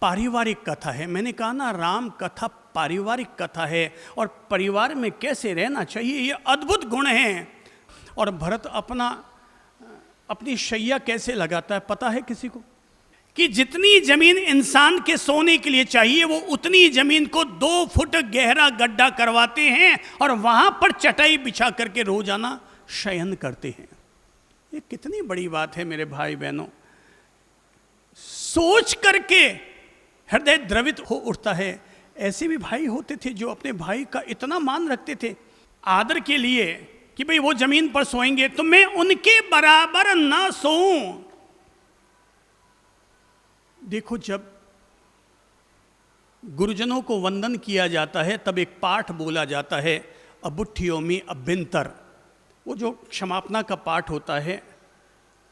A: पारिवारिक कथा है, मैंने कहा ना, राम कथा पारिवारिक कथा है, और परिवार में कैसे रहना चाहिए ये अद्भुत गुण हैं। और भरत अपनी शैया कैसे लगाता है पता है किसी को? कि जितनी जमीन इंसान के सोने के लिए चाहिए वो उतनी जमीन को 2 फुट गहरा गड्ढा करवाते हैं और वहां पर चटाई बिछा करके रोजाना शयन करते हैं। ये कितनी बड़ी बात है मेरे भाई बहनों। सोच करके हृदय द्रवित हो उठता है। ऐसे भी भाई होते थे जो अपने भाई का इतना मान रखते थे आदर के लिए कि भाई वो जमीन पर सोएंगे तो मैं उनके बराबर ना सोऊं। देखो, जब गुरुजनों को वंदन किया जाता है तब एक पाठ बोला जाता है, अबुठ्योमी अभ्यंतर, वो जो क्षमापना का पाठ होता है।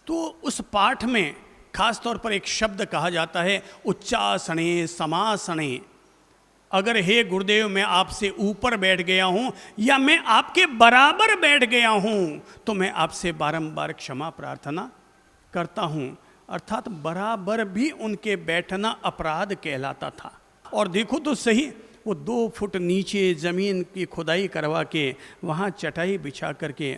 A: तो उस पाठ में खास तौर पर एक शब्द कहा जाता है, उच्चासने समासने। अगर हे गुरुदेव मैं आपसे ऊपर बैठ गया हूं या मैं आपके बराबर बैठ गया हूं तो मैं आपसे बारंबार क्षमा प्रार्थना करता हूं। अर्थात बराबर भी उनके बैठना अपराध कहलाता था। और देखो तो सही, वो 2 फुट नीचे जमीन की खुदाई करवा के वहाँ चटाई बिछा करके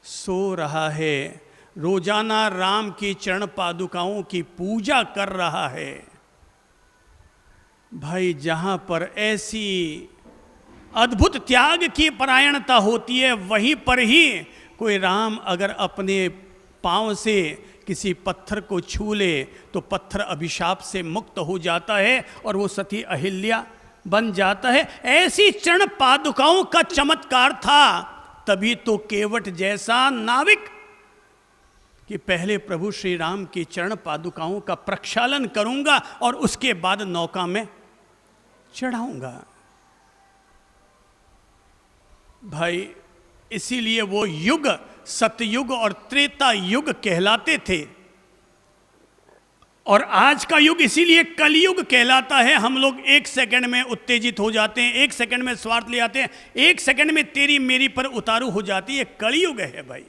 A: सो रहा है, रोजाना राम की चरण पादुकाओं की पूजा कर रहा है। भाई, जहाँ पर ऐसी अद्भुत त्याग की परायणता होती है वहीं पर ही कोई राम अगर अपने पांव से किसी पत्थर को छू ले तो पत्थर अभिशाप से मुक्त हो जाता है और वो सती अहिल्या बन जाता है। ऐसी चरण पादुकाओं का चमत्कार था। तभी तो केवट जैसा नाविक कि पहले प्रभु श्री राम की चरण पादुकाओं का प्रक्षालन करूंगा और उसके बाद नौका में चढ़ाऊंगा। भाई, इसीलिए वो युग सतयुग और त्रेता युग कहलाते थे और आज का युग इसीलिए कलयुग कहलाता है। हम लोग 1 सेकंड में उत्तेजित हो जाते हैं, 1 सेकंड में स्वार्थ ले आते हैं, 1 सेकंड में तेरी मेरी पर उतारू हो जाती है। कलयुग है भाई।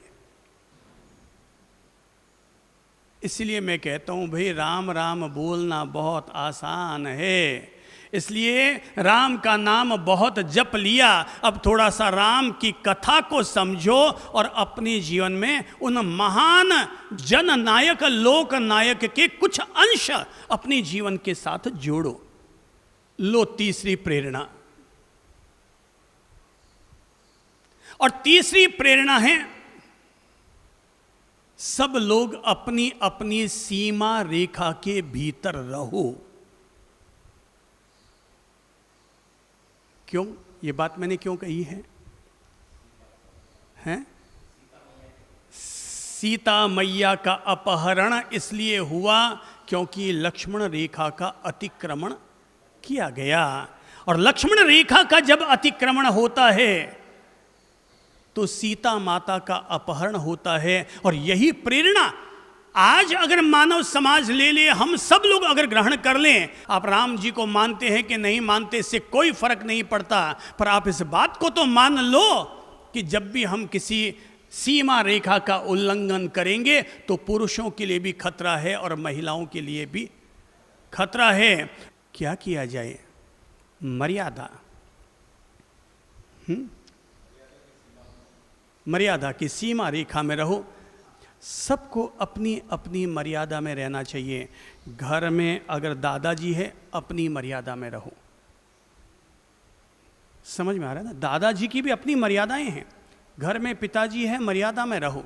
A: इसलिए मैं कहता हूं भाई, राम राम बोलना बहुत आसान है। इसलिए राम का नाम बहुत जप लिया, अब थोड़ा सा राम की कथा को समझो और अपने जीवन में उन महान जननायक लोक नायक के कुछ अंश अपने जीवन के साथ जोड़ो। लो तीसरी प्रेरणा। और तीसरी प्रेरणा है, सब लोग अपनी अपनी सीमा रेखा के भीतर रहो। क्यों? ये बात मैंने क्यों कही है? हैं? सीता मैया का अपहरण इसलिए हुआ क्योंकि लक्ष्मण रेखा का अतिक्रमण किया गया। और लक्ष्मण रेखा का जब अतिक्रमण होता है तो सीता माता का अपहरण होता है। और यही प्रेरणा आज अगर मानव समाज ले ले, हम सब लोग अगर ग्रहण कर लें, आप राम जी को मानते हैं कि नहीं मानते इससे कोई फर्क नहीं पड़ता, पर आप इस बात को तो मान लो कि जब भी हम किसी सीमा रेखा का उल्लंघन करेंगे तो पुरुषों के लिए भी खतरा है और महिलाओं के लिए भी खतरा है। क्या किया जाए? मर्यादा। मर्यादा की सीमा रेखा में रहो। सबको अपनी अपनी मर्यादा में रहना चाहिए। घर में अगर दादाजी है, अपनी मर्यादा में रहो। समझ में आ रहा है ना? दादाजी की भी अपनी मर्यादाएं हैं। घर में पिताजी है, मर्यादा में रहो।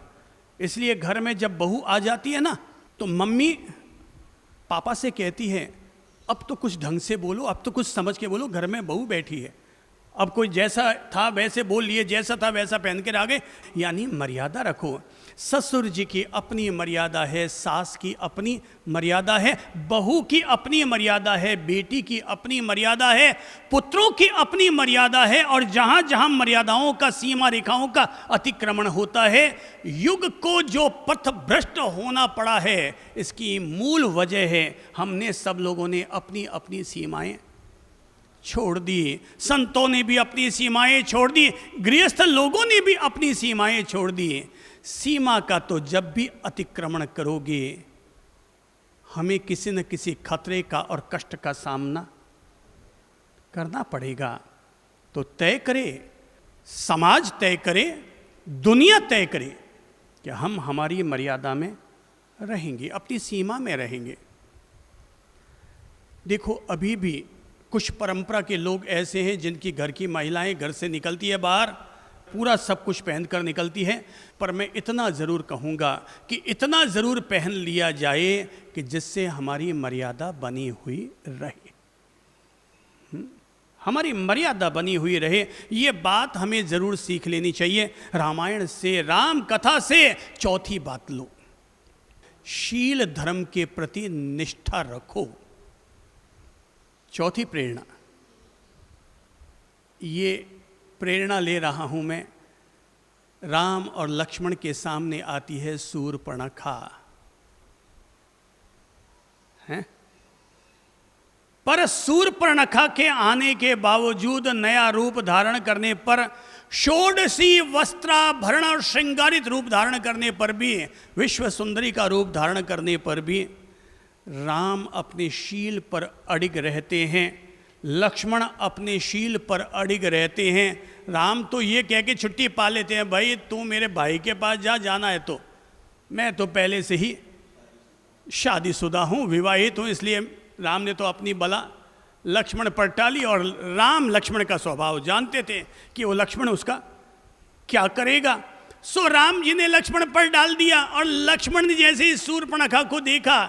A: इसलिए घर में जब बहू आ जाती है ना तो मम्मी पापा से कहती है, अब तो कुछ ढंग से बोलो, अब तो कुछ समझ के बोलो, घर में बहू बैठी है। अब कोई जैसा था वैसे बोल लिए, जैसा था वैसा पहन के आ गए। यानी मर्यादा रखो। ससुर जी की अपनी मर्यादा है, सास की अपनी मर्यादा है, बहू की अपनी मर्यादा है, बेटी की अपनी मर्यादा है, पुत्रों की अपनी मर्यादा है। और जहाँ जहाँ मर्यादाओं का, सीमा रेखाओं का अतिक्रमण होता है, युग को जो पथ भ्रष्ट होना पड़ा है, इसकी मूल वजह है हमने सब लोगों ने अपनी अपनी सीमाएं छोड़ दी। संतों ने भी अपनी सीमाएं छोड़ दी, गृहस्थ लोगों ने भी अपनी सीमाएं छोड़ दी। सीमा का तो जब भी अतिक्रमण करोगे हमें किसी न किसी खतरे का और कष्ट का सामना करना पड़ेगा। तो तय करे, समाज तय करे, दुनिया तय करे कि हम हमारी मर्यादा में रहेंगे, अपनी सीमा में रहेंगे। देखो अभी भी कुछ परंपरा के लोग ऐसे हैं जिनकी घर की महिलाएं घर से निकलती है बाहर, पूरा सब कुछ पहन कर निकलती है, पर मैं इतना ज़रूर कहूँगा कि इतना ज़रूर पहन लिया जाए कि जिससे हमारी मर्यादा बनी हुई रहे, हमारी मर्यादा बनी हुई रहे। ये बात हमें ज़रूर सीख लेनी चाहिए रामायण से, राम कथा से। चौथी बात लो, शील धर्म के प्रति निष्ठा रखो। चौथी प्रेरणा, ये प्रेरणा ले रहा हूं मैं, राम और लक्ष्मण के सामने आती है शूर्पणखा, हैं? पर शूर्पणखा के आने के बावजूद, नया रूप धारण करने पर, षोडशी वस्त्राभरण और श्रृंगारित रूप धारण करने पर भी, विश्व सुंदरी का रूप धारण करने पर भी राम अपने शील पर अडिग रहते हैं, लक्ष्मण अपने शील पर अडिग रहते हैं। राम तो ये कह के छुट्टी पा लेते हैं, भाई तू मेरे भाई के पास जाना है तो मैं तो पहले से ही शादीशुदा हूँ, विवाहित हूँ, इसलिए राम ने तो अपनी बला लक्ष्मण पर टाली। और राम लक्ष्मण का स्वभाव जानते थे कि वो लक्ष्मण उसका क्या करेगा। सो राम जी ने लक्ष्मण पर डाल दिया, और लक्ष्मण ने जैसे ही शूर्पणखा को देखा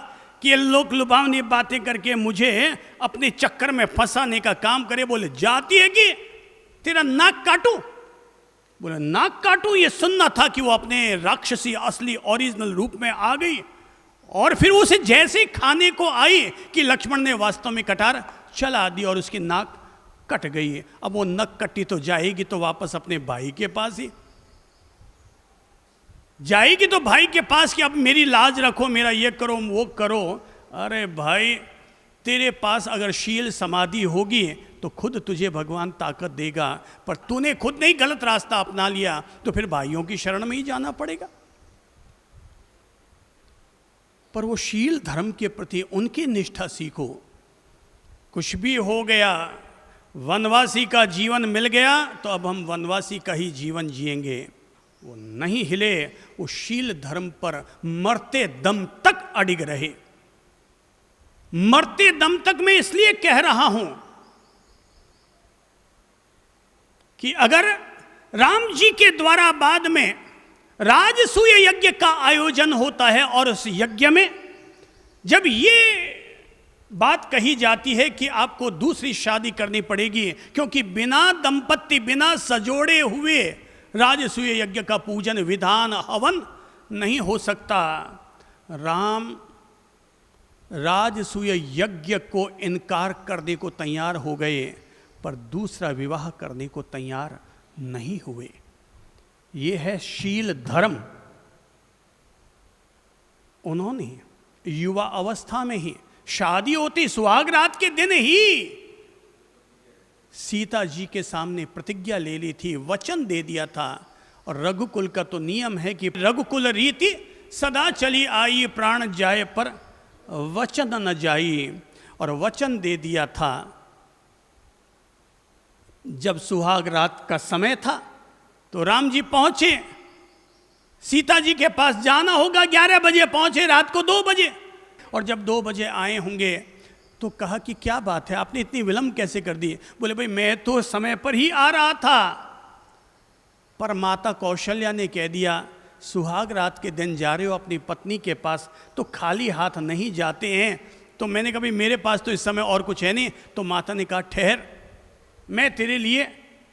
A: कि ये लोक लुभावनी बातें करके मुझे अपने चक्कर में फंसाने का काम करे, बोले जाती है कि तेरा नाक काटूं? बोले नाक काटूं? ये सुनना था कि वो अपने राक्षसी असली ओरिजिनल रूप में आ गई, और फिर उसे जैसे खाने को आई कि लक्ष्मण ने वास्तव में कटार चला दी और उसकी नाक कट गई। अब वो नक कटी तो जाएगी तो वापस अपने भाई के पास ही जाएगी, तो भाई के पास कि अब मेरी लाज रखो, मेरा ये करो वो करो। अरे भाई, तेरे पास अगर शील समाधि होगी तो खुद तुझे भगवान ताकत देगा, पर तूने खुद नहीं गलत रास्ता अपना लिया तो फिर भाइयों की शरण में ही जाना पड़ेगा। पर वो शील धर्म के प्रति उनकी निष्ठा सीखो। कुछ भी हो गया, वनवासी का जीवन मिल गया तो अब हम वनवासी का ही जीवन जिएंगे। वो नहीं हिले, वो शील धर्म पर मरते दम तक अडिग रहे। मरते दम तक मैं इसलिए कह रहा हूं कि अगर राम जी के द्वारा बाद में राजसूय यज्ञ का आयोजन होता है और उस यज्ञ में जब ये बात कही जाती है कि आपको दूसरी शादी करनी पड़ेगी क्योंकि बिना दंपत्ति, बिना सजोड़े हुए राजसूय यज्ञ का पूजन, विधान, हवन नहीं हो सकता। राम राजसूय यज्ञ को इनकार करने को तैयार हो गए, पर दूसरा विवाह करने को तैयार नहीं हुए। ये है शील धर्म। उन्होंने युवा अवस्था में ही, शादी होती सुहाग रात के दिन ही सीता जी के सामने प्रतिज्ञा ले ली थी, वचन दे दिया था। और रघुकुल का तो नियम है कि रघुकुल रीति सदा चली आई, प्राण जाए पर वचन न जाई। और वचन दे दिया था। जब सुहाग रात का समय था तो राम जी पहुंचे, सीता जी के पास जाना होगा, 11 बजे पहुंचे, रात को 2 बजे। और जब 2 बजे आए होंगे तो कहा कि क्या बात है, आपने इतनी विलंब कैसे कर दी? बोले भाई मैं तो समय पर ही आ रहा था, पर माता कौशल्या ने कह दिया सुहाग रात के दिन जा रहे हो अपनी पत्नी के पास तो खाली हाथ नहीं जाते हैं। तो मैंने कहा भाई मेरे पास तो इस समय और कुछ है नहीं। तो माता ने कहा ठहर, मैं तेरे लिए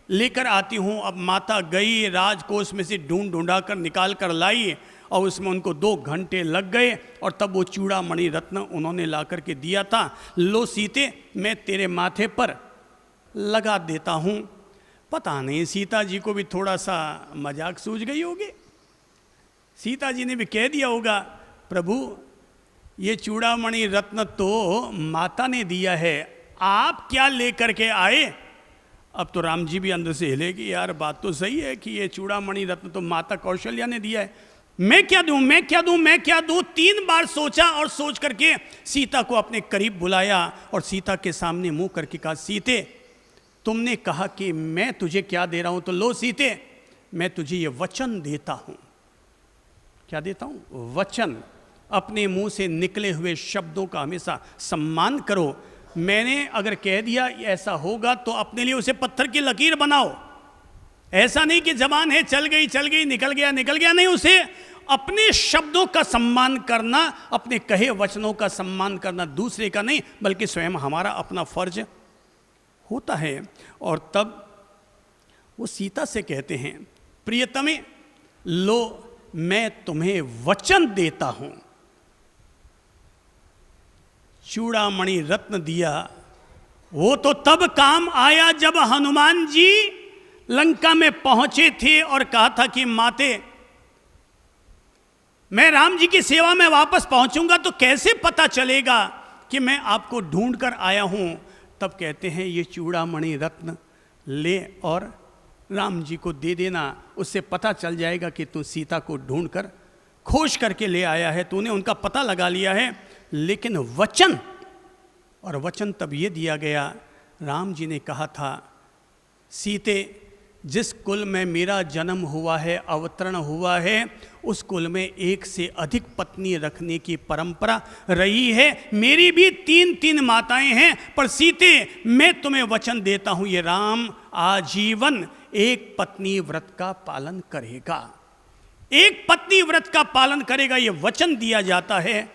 A: लेकर आती हूँ। अब माता गई, राजकोष में से ढूंढा कर निकाल कर लाई, और उसमें उनको 2 घंटे लग गए। और तब वो चूड़ामणि रत्न उन्होंने ला कर के दिया था, लो सीते मैं तेरे माथे पर लगा देता हूँ। पता नहीं सीता जी को भी थोड़ा सा मजाक सूझ गई होगी। सीता जी ने भी कह दिया होगा प्रभु ये चूड़ामणि रत्न तो माता ने दिया है, आप क्या लेकर के आए? अब तो राम जी भी अंदर से हिले कि यार बात तो सही है कि ये चूड़ामणि रत्न तो माता कौशल्या ने दिया है। मैं क्या दूं, मैं क्या दूं, मैं क्या दूं। 3 बार सोचा और सोच करके सीता को अपने करीब बुलाया और सीता के सामने मुंह करके कहा, सीते तुमने कहा कि मैं तुझे क्या दे रहा हूं, तो लो सीते मैं तुझे ये वचन देता हूं। क्या देता हूं? वचन। अपने मुंह से निकले हुए शब्दों का हमेशा सम्मान करो। मैंने अगर कह दिया ऐसा होगा तो अपने लिए उसे पत्थर की लकीर बनाओ। ऐसा नहीं कि जबान है चल गई निकल गया नहीं। उसे अपने शब्दों का सम्मान करना, अपने कहे वचनों का सम्मान करना, दूसरे का नहीं बल्कि स्वयं हमारा अपना फर्ज होता है। और तब वो सीता से कहते हैं, प्रियतमे लो मैं तुम्हें वचन देता हूं। चूड़ामणि रत्न दिया, वो तो तब काम आया जब हनुमान जी लंका में पहुंचे थे और कहा था कि माते मैं राम जी की सेवा में वापस पहुंचूंगा तो कैसे पता चलेगा कि मैं आपको ढूंढ कर आया हूं। तब कहते हैं ये चूड़ामणि रत्न ले और राम जी को दे देना, उससे पता चल जाएगा कि तू सीता को ढूंढ कर खोज करके ले आया है, तूने उनका पता लगा लिया है। लेकिन वचन, और वचन तब ये दिया गया, राम जी ने कहा था, सीते जिस कुल में मेरा जन्म हुआ है, अवतरण हुआ है, उस कुल में 1 से अधिक पत्नी रखने की परंपरा रही है। मेरी भी 3 माताएं हैं, पर सीते मैं तुम्हें वचन देता हूं ये राम आजीवन 1 पत्नी व्रत का पालन करेगा। 1 पत्नी व्रत का पालन करेगा, ये वचन दिया जाता है।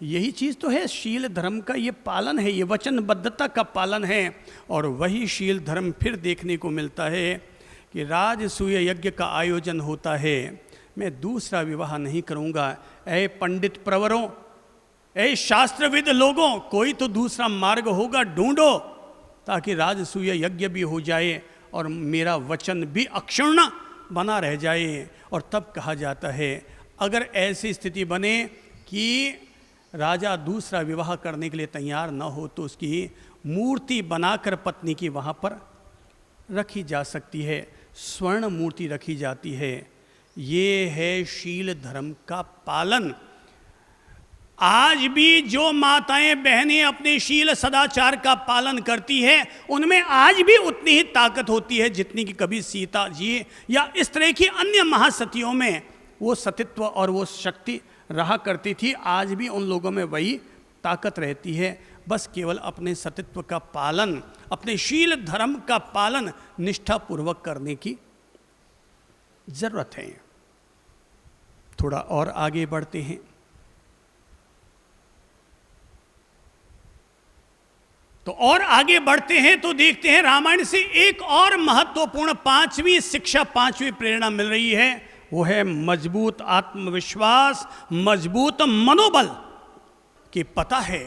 A: यही चीज़ तो है शील धर्म का, ये पालन है, ये वचनबद्धता का पालन है। और वही शील धर्म फिर देखने को मिलता है कि राजसूय यज्ञ का आयोजन होता है। मैं दूसरा विवाह नहीं करूँगा। ऐ पंडित प्रवरों, ऐ शास्त्रविद लोगों, कोई तो दूसरा मार्ग होगा, ढूंढो, ताकि राजसूय यज्ञ भी हो जाए और मेरा वचन भी अक्षुण्ण बना रह जाए। और तब कहा जाता है अगर ऐसी स्थिति बने कि राजा दूसरा विवाह करने के लिए तैयार न हो तो उसकी मूर्ति बनाकर पत्नी की वहाँ पर रखी जा सकती है, स्वर्ण मूर्ति रखी जाती है। ये है शील धर्म का पालन। आज भी जो माताएं बहनें अपने शील सदाचार का पालन करती है, उनमें आज भी उतनी ही ताकत होती है जितनी कि कभी सीता जी या इस तरह की अन्य महासतियों में वो सतीत्व और वो शक्ति रहा करती थी। आज भी उन लोगों में वही ताकत रहती है। बस केवल अपने सतीत्व का पालन, अपने शील धर्म का पालन निष्ठापूर्वक करने की जरूरत है। थोड़ा और आगे बढ़ते हैं तो देखते हैं रामायण से एक और महत्वपूर्ण 5वीं शिक्षा, 5वीं प्रेरणा मिल रही है। वो है मजबूत आत्मविश्वास, मजबूत मनोबल। कि पता है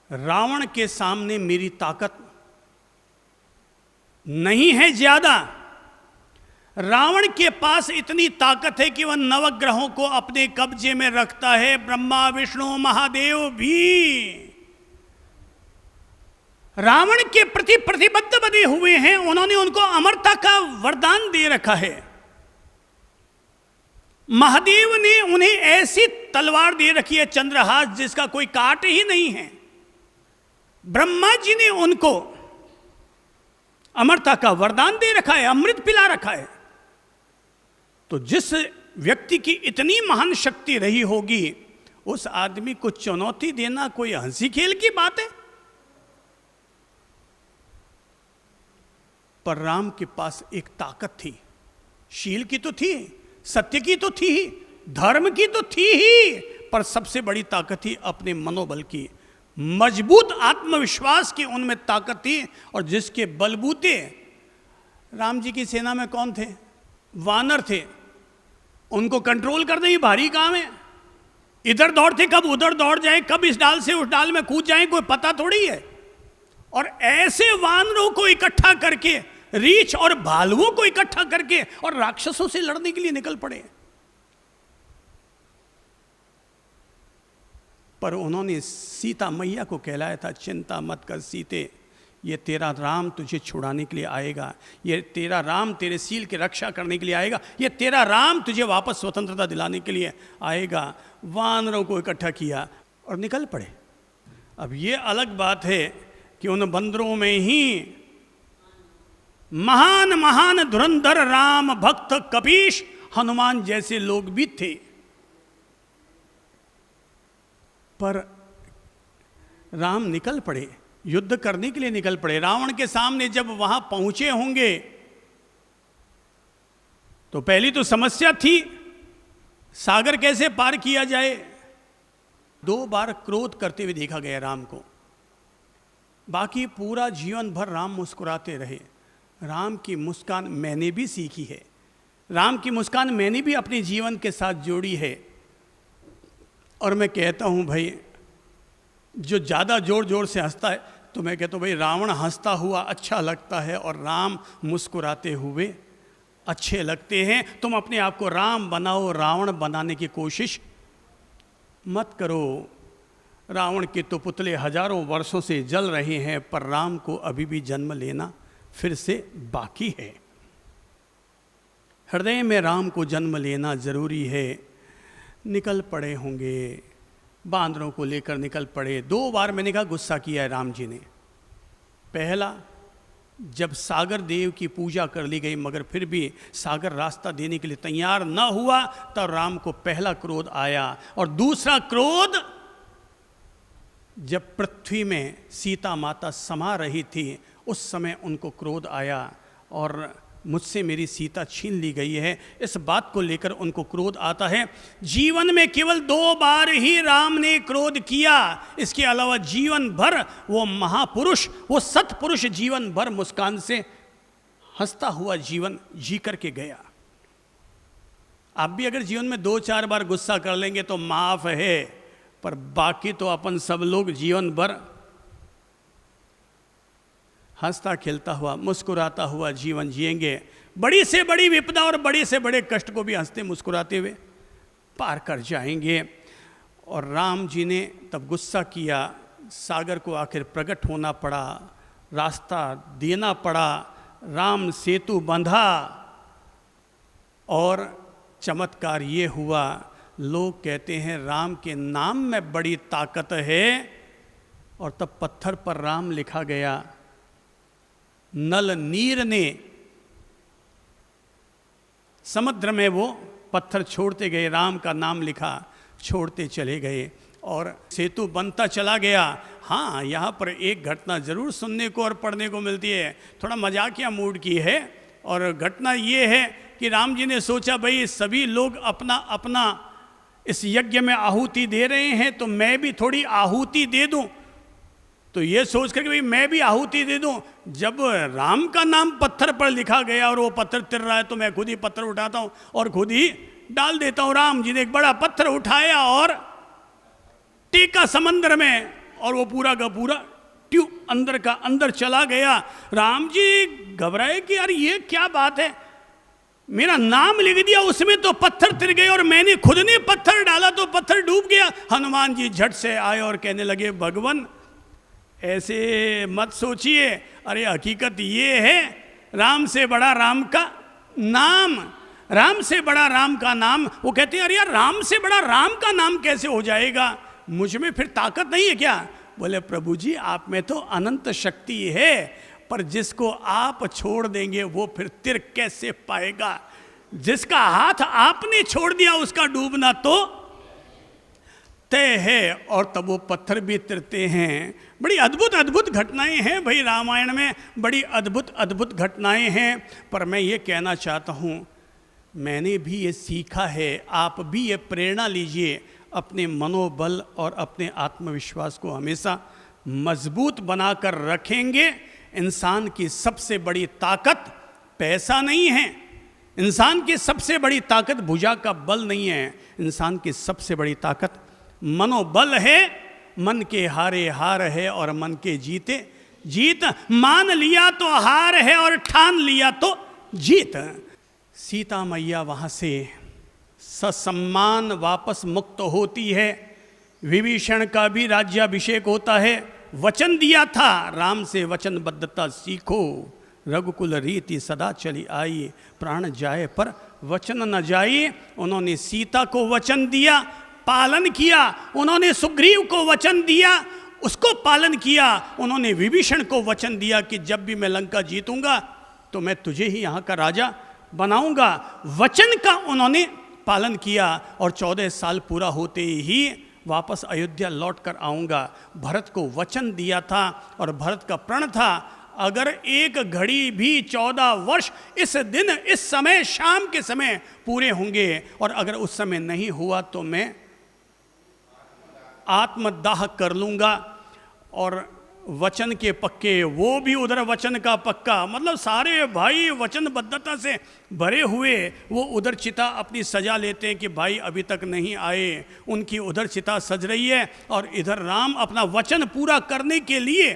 A: रावण के सामने मेरी ताकत नहीं है ज्यादा। रावण के पास इतनी ताकत है कि वह नवग्रहों को अपने कब्जे में रखता है, ब्रह्मा विष्णु महादेव भी रावण के प्रति प्रतिबद्ध बने हुए हैं। उन्होंने उनको अमरता का वरदान दे रखा है। महादेव ने उन्हें ऐसी तलवार दे रखी है चंद्रहास जिसका कोई काट ही नहीं है। ब्रह्मा जी ने उनको अमरता का वरदान दे रखा है, अमृत पिला रखा है। तो जिस व्यक्ति की इतनी महान शक्ति रही होगी, उस आदमी को चुनौती देना कोई हंसी खेल की बात है। पर राम के पास एक ताकत थी, शील की तो थी, सत्य की तो थी ही, धर्म की तो थी ही, पर सबसे बड़ी ताकत थी अपने मनोबल की, मजबूत आत्मविश्वास की उनमें ताकत थी। और जिसके बलबूते राम जी की सेना में कौन थे? वानर थे। उनको कंट्रोल करना ही भारी काम है। इधर दौड़ते कब उधर दौड़ जाए, कब इस डाल से उस डाल में कूद जाए, कोई पता थोड़ी है। और ऐसे वानरों को इकट्ठा करके, रीछ और भालुओं को इकट्ठा करके और राक्षसों से लड़ने के लिए निकल पड़े। पर उन्होंने सीता मैया को कहलाया था, चिंता मत कर सीते, ये तेरा राम तुझे छुड़ाने के लिए आएगा, ये तेरा राम तेरे सील की रक्षा करने के लिए आएगा, ये तेरा राम तुझे वापस स्वतंत्रता दिलाने के लिए आएगा। वानरों को इकट्ठा किया और निकल पड़े। अब ये अलग बात है कि उन बंदरों में ही महान महान धुरंधर राम भक्त कपीश हनुमान जैसे लोग भी थे, पर राम निकल पड़े, युद्ध करने के लिए निकल पड़े। रावण के सामने जब वहां पहुंचे होंगे तो पहली तो समस्या थी सागर कैसे पार किया जाए। 2 बार क्रोध करते हुए देखा गया राम को, बाकी पूरा जीवन भर राम मुस्कुराते रहे। राम की मुस्कान मैंने भी सीखी है, राम की मुस्कान मैंने भी अपने जीवन के साथ जोड़ी है। और मैं कहता हूँ भाई, जो ज़्यादा जोर जोर से हंसता है तो मैं कहता हूँ भाई रावण हंसता हुआ अच्छा लगता है और राम मुस्कुराते हुए अच्छे लगते हैं। तुम अपने आप को राम बनाओ, रावण बनाने की कोशिश मत करो। रावण के तो पुतले हजारों वर्षों से जल रहे हैं, पर राम को अभी भी जन्म लेना फिर से बाकी है। हृदय में राम को जन्म लेना जरूरी है। निकल पड़े होंगे, बांदरों को लेकर निकल पड़े। 2 बार मैंने कहा गुस्सा किया है राम जी ने। पहला, जब सागर देव की पूजा कर ली गई मगर फिर भी सागर रास्ता देने के लिए तैयार न हुआ, तब राम को पहला क्रोध आया। और दूसरा क्रोध, जब पृथ्वी में सीता माता समा रही थी उस समय उनको क्रोध आया और मुझसे मेरी सीता छीन ली गई है, इस बात को लेकर उनको क्रोध आता है। जीवन में केवल 2 बार ही राम ने क्रोध किया, इसके अलावा जीवन भर वो महापुरुष, वो सत्पुरुष जीवन भर मुस्कान से हंसता हुआ जीवन जी करके गया। आप भी अगर जीवन में 2-4 बार गुस्सा कर लेंगे तो माफ है, पर बाकी तो अपन सब लोग जीवन भर हंसता खेलता हुआ मुस्कुराता हुआ जीवन जिएंगे। बड़ी से बड़ी विपदा और बड़े से बड़े कष्ट को भी हंसते मुस्कुराते हुए पार कर जाएंगे। और राम जी ने तब गुस्सा किया, सागर को आखिर प्रकट होना पड़ा, रास्ता देना पड़ा, राम सेतु बंधा और चमत्कार ये हुआ, लोग कहते हैं राम के नाम में बड़ी ताकत है। और तब पत्थर पर राम लिखा गया। नल नीर ने समुद्र में वो पत्थर छोड़ते गए, राम का नाम लिखा, छोड़ते चले गए और सेतु बनता चला गया। हाँ, यहाँ पर एक घटना ज़रूर सुनने को और पढ़ने को मिलती है, थोड़ा मजाकिया मूड की है। और घटना ये है कि राम जी ने सोचा भाई सभी लोग अपना अपना इस यज्ञ में आहुति दे रहे हैं तो मैं भी थोड़ी आहुति दे दूं। तो ये सोच कर कि भाई मैं भी आहुति दे दूं। जब राम का नाम पत्थर पर लिखा गया और वो पत्थर तिर रहा है तो मैं खुद ही पत्थर उठाता हूं और खुद ही डाल देता हूं। राम जी ने एक बड़ा पत्थर उठाया और टेका समंदर में, और वो पूरा का पूरा ट्यूब अंदर का अंदर चला गया। राम जी घबराए कि यार ये क्या बात है, मेरा नाम लिख दिया उसमें तो पत्थर तिर गए और मैंने खुद ने पत्थर डाला तो पत्थर डूब गया। हनुमान जी झट से आए और कहने लगे भगवान ऐसे मत सोचिए, अरे हकीकत ये है राम से बड़ा राम का नाम, राम से बड़ा राम का नाम। वो कहते हैं अरे यार राम से बड़ा राम का नाम कैसे हो जाएगा, मुझ में फिर ताकत नहीं है क्या? बोले प्रभु जी आप में तो अनंत शक्ति है, पर जिसको आप छोड़ देंगे वो फिर तिर कैसे पाएगा। जिसका हाथ आपने छोड़ दिया उसका डूबना तो तय है। और तब वो पत्थर भी तिरते हैं। बड़ी अद्भुत अद्भुत घटनाएं हैं भाई रामायण में, बड़ी अद्भुत अद्भुत घटनाएं हैं। पर मैं ये कहना चाहता हूँ, मैंने भी ये सीखा है, आप भी ये प्रेरणा लीजिए, अपने मनोबल और अपने आत्मविश्वास को हमेशा मजबूत बनाकर रखेंगे। इंसान की सबसे बड़ी ताकत पैसा नहीं है, इंसान की सबसे बड़ी ताकत भुजा का बल नहीं है, इंसान की सबसे बड़ी ताकत मनोबल है। मन के हारे हार है और मन के जीते जीत। मान लिया तो हार है और ठान लिया तो जीत। सीता मैया वहाँ से ससम्मान वापस मुक्त होती है। विभीषण का भी राज्याभिषेक होता है, वचन दिया था, राम से वचनबद्धता सीखो, रघुकुल रीति सदा चली आई, प्राण जाए पर वचन न जाए। उन्होंने सीता को वचन दिया, पालन किया। उन्होंने सुग्रीव को वचन दिया, उसको पालन किया। उन्होंने विभीषण को वचन दिया कि जब भी मैं लंका जीतूंगा तो मैं तुझे ही यहाँ का राजा बनाऊंगा। वचन का उन्होंने पालन किया और 14 साल पूरा होते ही वापस अयोध्या लौट कर आऊँगा। भरत को वचन दिया था और भरत का प्रण था, अगर एक घड़ी भी 14 वर्ष इस दिन इस समय शाम के समय पूरे होंगे और अगर उस समय नहीं हुआ तो मैं आत्मदाह कर लूँगा। और वचन के पक्के वो भी उधर वचन का पक्का, मतलब सारे भाई वचनबद्धता से भरे हुए वो उधर चिता अपनी सजा लेते हैं कि भाई अभी तक नहीं आए, उनकी उधर चिता सज रही है और इधर राम अपना वचन पूरा करने के लिए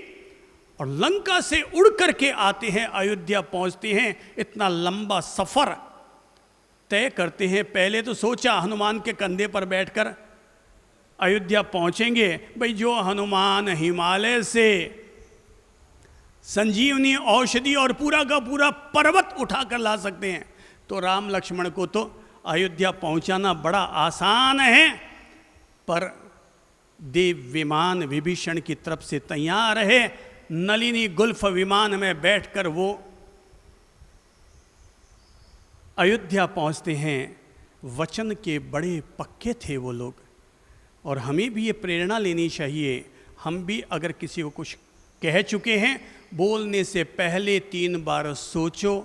A: और लंका से उड़ करके आते हैं, अयोध्या पहुंचते हैं। इतना लंबा सफ़र तय करते हैं। पहले तो सोचा हनुमान के कंधे पर बैठकर अयोध्या पहुंचेंगे। भाई जो हनुमान हिमालय से संजीवनी औषधि और पूरा का पूरा पर्वत उठा कर ला सकते हैं, तो राम लक्ष्मण को तो अयोध्या पहुंचाना बड़ा आसान है। पर देव विमान विभीषण की तरफ से तैयार है। नलिनी गुल्फ विमान में बैठकर वो अयोध्या पहुंचते हैं। वचन के बड़े पक्के थे वो लोग और हमें भी ये प्रेरणा लेनी चाहिए। हम भी अगर किसी को कुछ कह चुके हैं, बोलने से पहले 3 बार सोचो,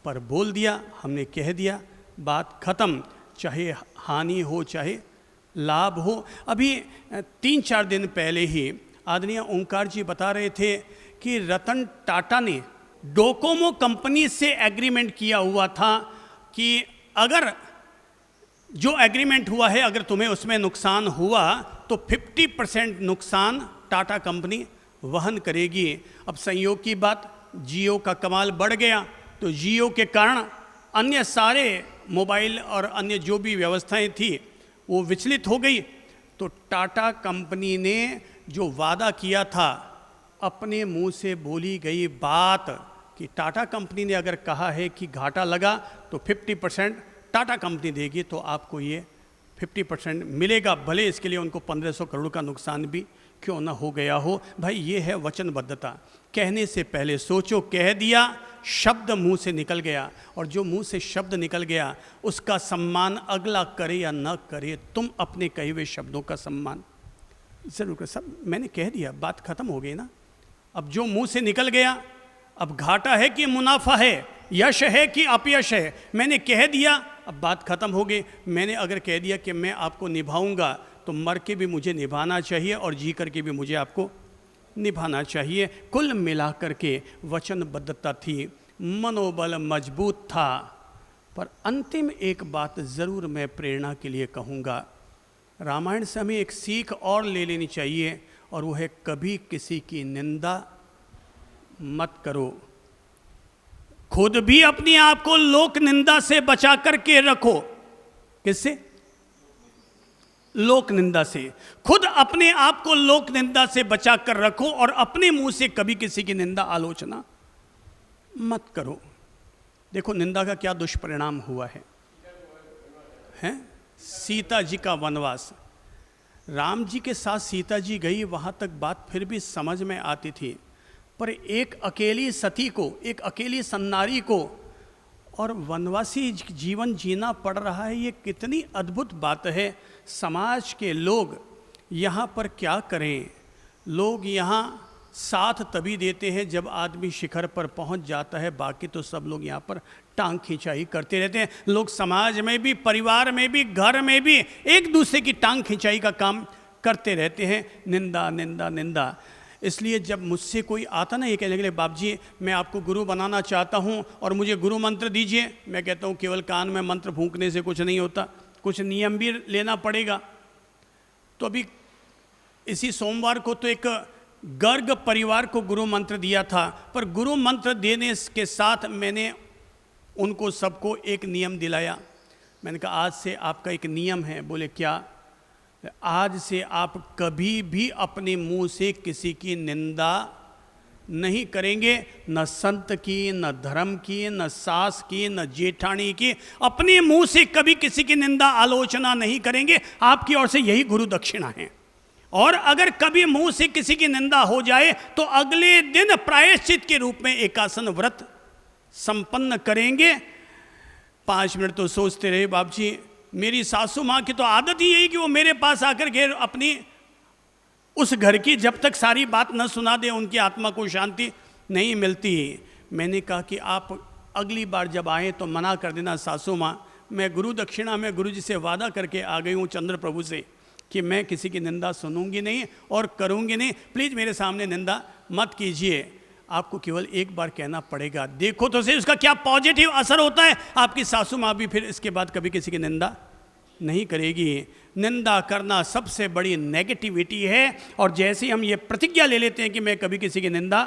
A: पर बोल दिया, हमने कह दिया, बात ख़त्म, चाहे हानि हो चाहे लाभ हो। अभी 3-4 दिन पहले ही आदरणीय ओंकार जी बता रहे थे कि रतन टाटा ने डोकोमो कंपनी से एग्रीमेंट किया हुआ था कि अगर जो एग्रीमेंट हुआ है, अगर तुम्हें उसमें नुकसान हुआ तो 50% नुकसान टाटा कंपनी वहन करेगी। अब संयोग की बात, जियो का कमाल बढ़ गया, तो जियो के कारण अन्य सारे मोबाइल और अन्य जो भी व्यवस्थाएं थी वो विचलित हो गई। तो टाटा कंपनी ने जो वादा किया था, अपने मुंह से बोली गई बात कि टाटा कंपनी ने अगर कहा है कि घाटा लगा तो 50% टाटा कंपनी देगी, तो आपको ये 50% मिलेगा, भले इसके लिए उनको 1500 करोड़ का नुकसान भी क्यों ना हो गया हो। भाई ये है वचनबद्धता। कहने से पहले सोचो, कह दिया, शब्द मुंह से निकल गया, और जो मुंह से शब्द निकल गया उसका सम्मान अगला करे या न करे, तुम अपने कहे हुए शब्दों का सम्मान जरूर कर। सब मैंने कह दिया, बात खत्म हो गई ना। अब जो मुंह से निकल गया, अब घाटा है कि मुनाफा है, यश है कि अपयश है, मैंने कह दिया, अब बात खत्म हो गई। मैंने अगर कह दिया कि मैं आपको निभाऊंगा, तो मर के भी मुझे निभाना चाहिए और जी करके भी मुझे आपको निभाना चाहिए। कुल मिलाकर के वचनबद्धता थी, मनोबल मजबूत था। पर अंतिम एक बात ज़रूर मैं प्रेरणा के लिए कहूँगा, रामायण से हमें एक सीख और ले लेनी चाहिए, और वो है कभी किसी की निंदा मत करो। खुद भी अपने आप को लोक निंदा से बचा करके रखो। किससे? लोक निंदा से। खुद अपने आप को लोक निंदा से बचा कर रखो और अपने मुंह से कभी किसी की निंदा आलोचना मत करो। देखो निंदा का क्या दुष्परिणाम हुआ है, हैं? सीता जी का वनवास। राम जी के साथ सीता जी गई, वहां तक बात फिर भी समझ में आती थी, पर एक अकेली सती को, एक अकेली सन्नारी को और वनवासी जीवन जीना पड़ रहा है, ये कितनी अद्भुत बात है। समाज के लोग यहाँ पर क्या करें? लोग यहाँ साथ तभी देते हैं जब आदमी शिखर पर पहुँच जाता है, बाकी तो सब लोग यहाँ पर टांग खिंचाई करते रहते हैं। लोग समाज में भी, परिवार में भी, घर में भी एक दूसरे की टांग खिंचाई का काम करते रहते हैं। निंदा निंदा निंदा। इसलिए जब मुझसे कोई आता ना, ये कहने के लिए, बाप जी मैं आपको गुरु बनाना चाहता हूँ और मुझे गुरु मंत्र दीजिए, मैं कहता हूँ केवल कान में मंत्र फूंकने से कुछ नहीं होता, कुछ नियम भी लेना पड़ेगा। तो अभी इसी सोमवार को तो एक गर्ग परिवार को गुरु मंत्र दिया था, पर गुरु मंत्र देने के साथ मैंने उनको सबको एक नियम दिलाया। मैंने कहा आज से आपका एक नियम है। बोले क्या? आज से आप कभी भी अपने मुंह से किसी की निंदा नहीं करेंगे, न संत की, न धर्म की, न सास की, न जेठानी की। अपने मुंह से कभी किसी की निंदा आलोचना नहीं करेंगे। आपकी ओर से यही गुरु दक्षिणा है। और अगर कभी मुंह से किसी की निंदा हो जाए तो अगले दिन प्रायश्चित के रूप में एकासन व्रत संपन्न करेंगे। 5 मिनट तो सोचते रहे बाप जी। मेरी सासू माँ की तो आदत ही यही कि वो मेरे पास आकर के अपनी उस घर की जब तक सारी बात न सुना दे उनकी आत्मा को शांति नहीं मिलती। मैंने कहा कि आप अगली बार जब आए तो मना कर देना सासू माँ, मैं गुरु दक्षिणा में गुरु जी से वादा करके आ गई हूँ चंद्र प्रभु से कि मैं किसी की निंदा सुनूंगी नहीं और करूंगी नहीं। प्लीज़ मेरे सामने निंदा मत कीजिए। आपको केवल एक बार कहना पड़ेगा, देखो तो सही उसका क्या पॉजिटिव असर होता है। आपकी सासू माँ भी फिर इसके बाद कभी किसी की निंदा नहीं करेगी। निंदा करना सबसे बड़ी नेगेटिविटी है। और जैसे हम ये प्रतिज्ञा ले लेते हैं कि मैं कभी किसी की निंदा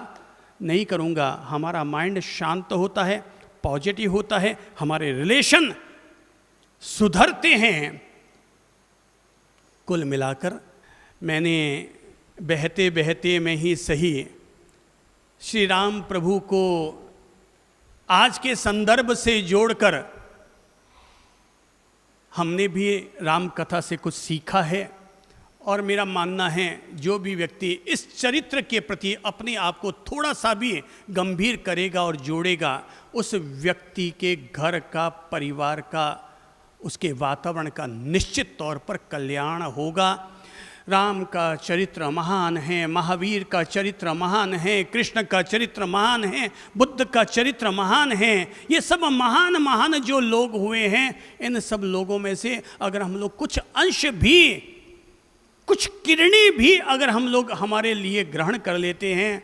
A: नहीं करूँगा, हमारा माइंड शांत होता है, पॉजिटिव होता है, हमारे रिलेशन सुधरते हैं। कुल मिलाकर मैंने बहते बहते में ही सही श्री राम प्रभु को आज के संदर्भ से जोड़कर हमने भी राम कथा से कुछ सीखा है। और मेरा मानना है जो भी व्यक्ति इस चरित्र के प्रति अपने आप को थोड़ा सा भी गंभीर करेगा और जोड़ेगा, उस व्यक्ति के घर का, परिवार का, उसके वातावरण का निश्चित तौर पर कल्याण होगा। राम का चरित्र महान है, महावीर का चरित्र महान है, कृष्ण का चरित्र महान है, बुद्ध का चरित्र महान है। ये सब महान महान जो लोग हुए हैं, इन सब लोगों में से अगर हम लोग कुछ अंश भी, कुछ किरणें भी अगर हम लोग हमारे लिए ग्रहण कर लेते हैं,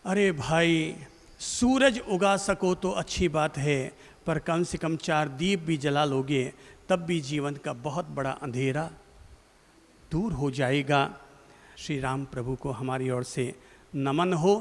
A: अरे भाई सूरज उगा सको तो अच्छी बात है, पर कम से कम 4 दीप भी जला लोगे तब भी जीवन का बहुत बड़ा अंधेरा दूर हो जाएगा। श्री राम प्रभु को हमारी ओर से नमन हो।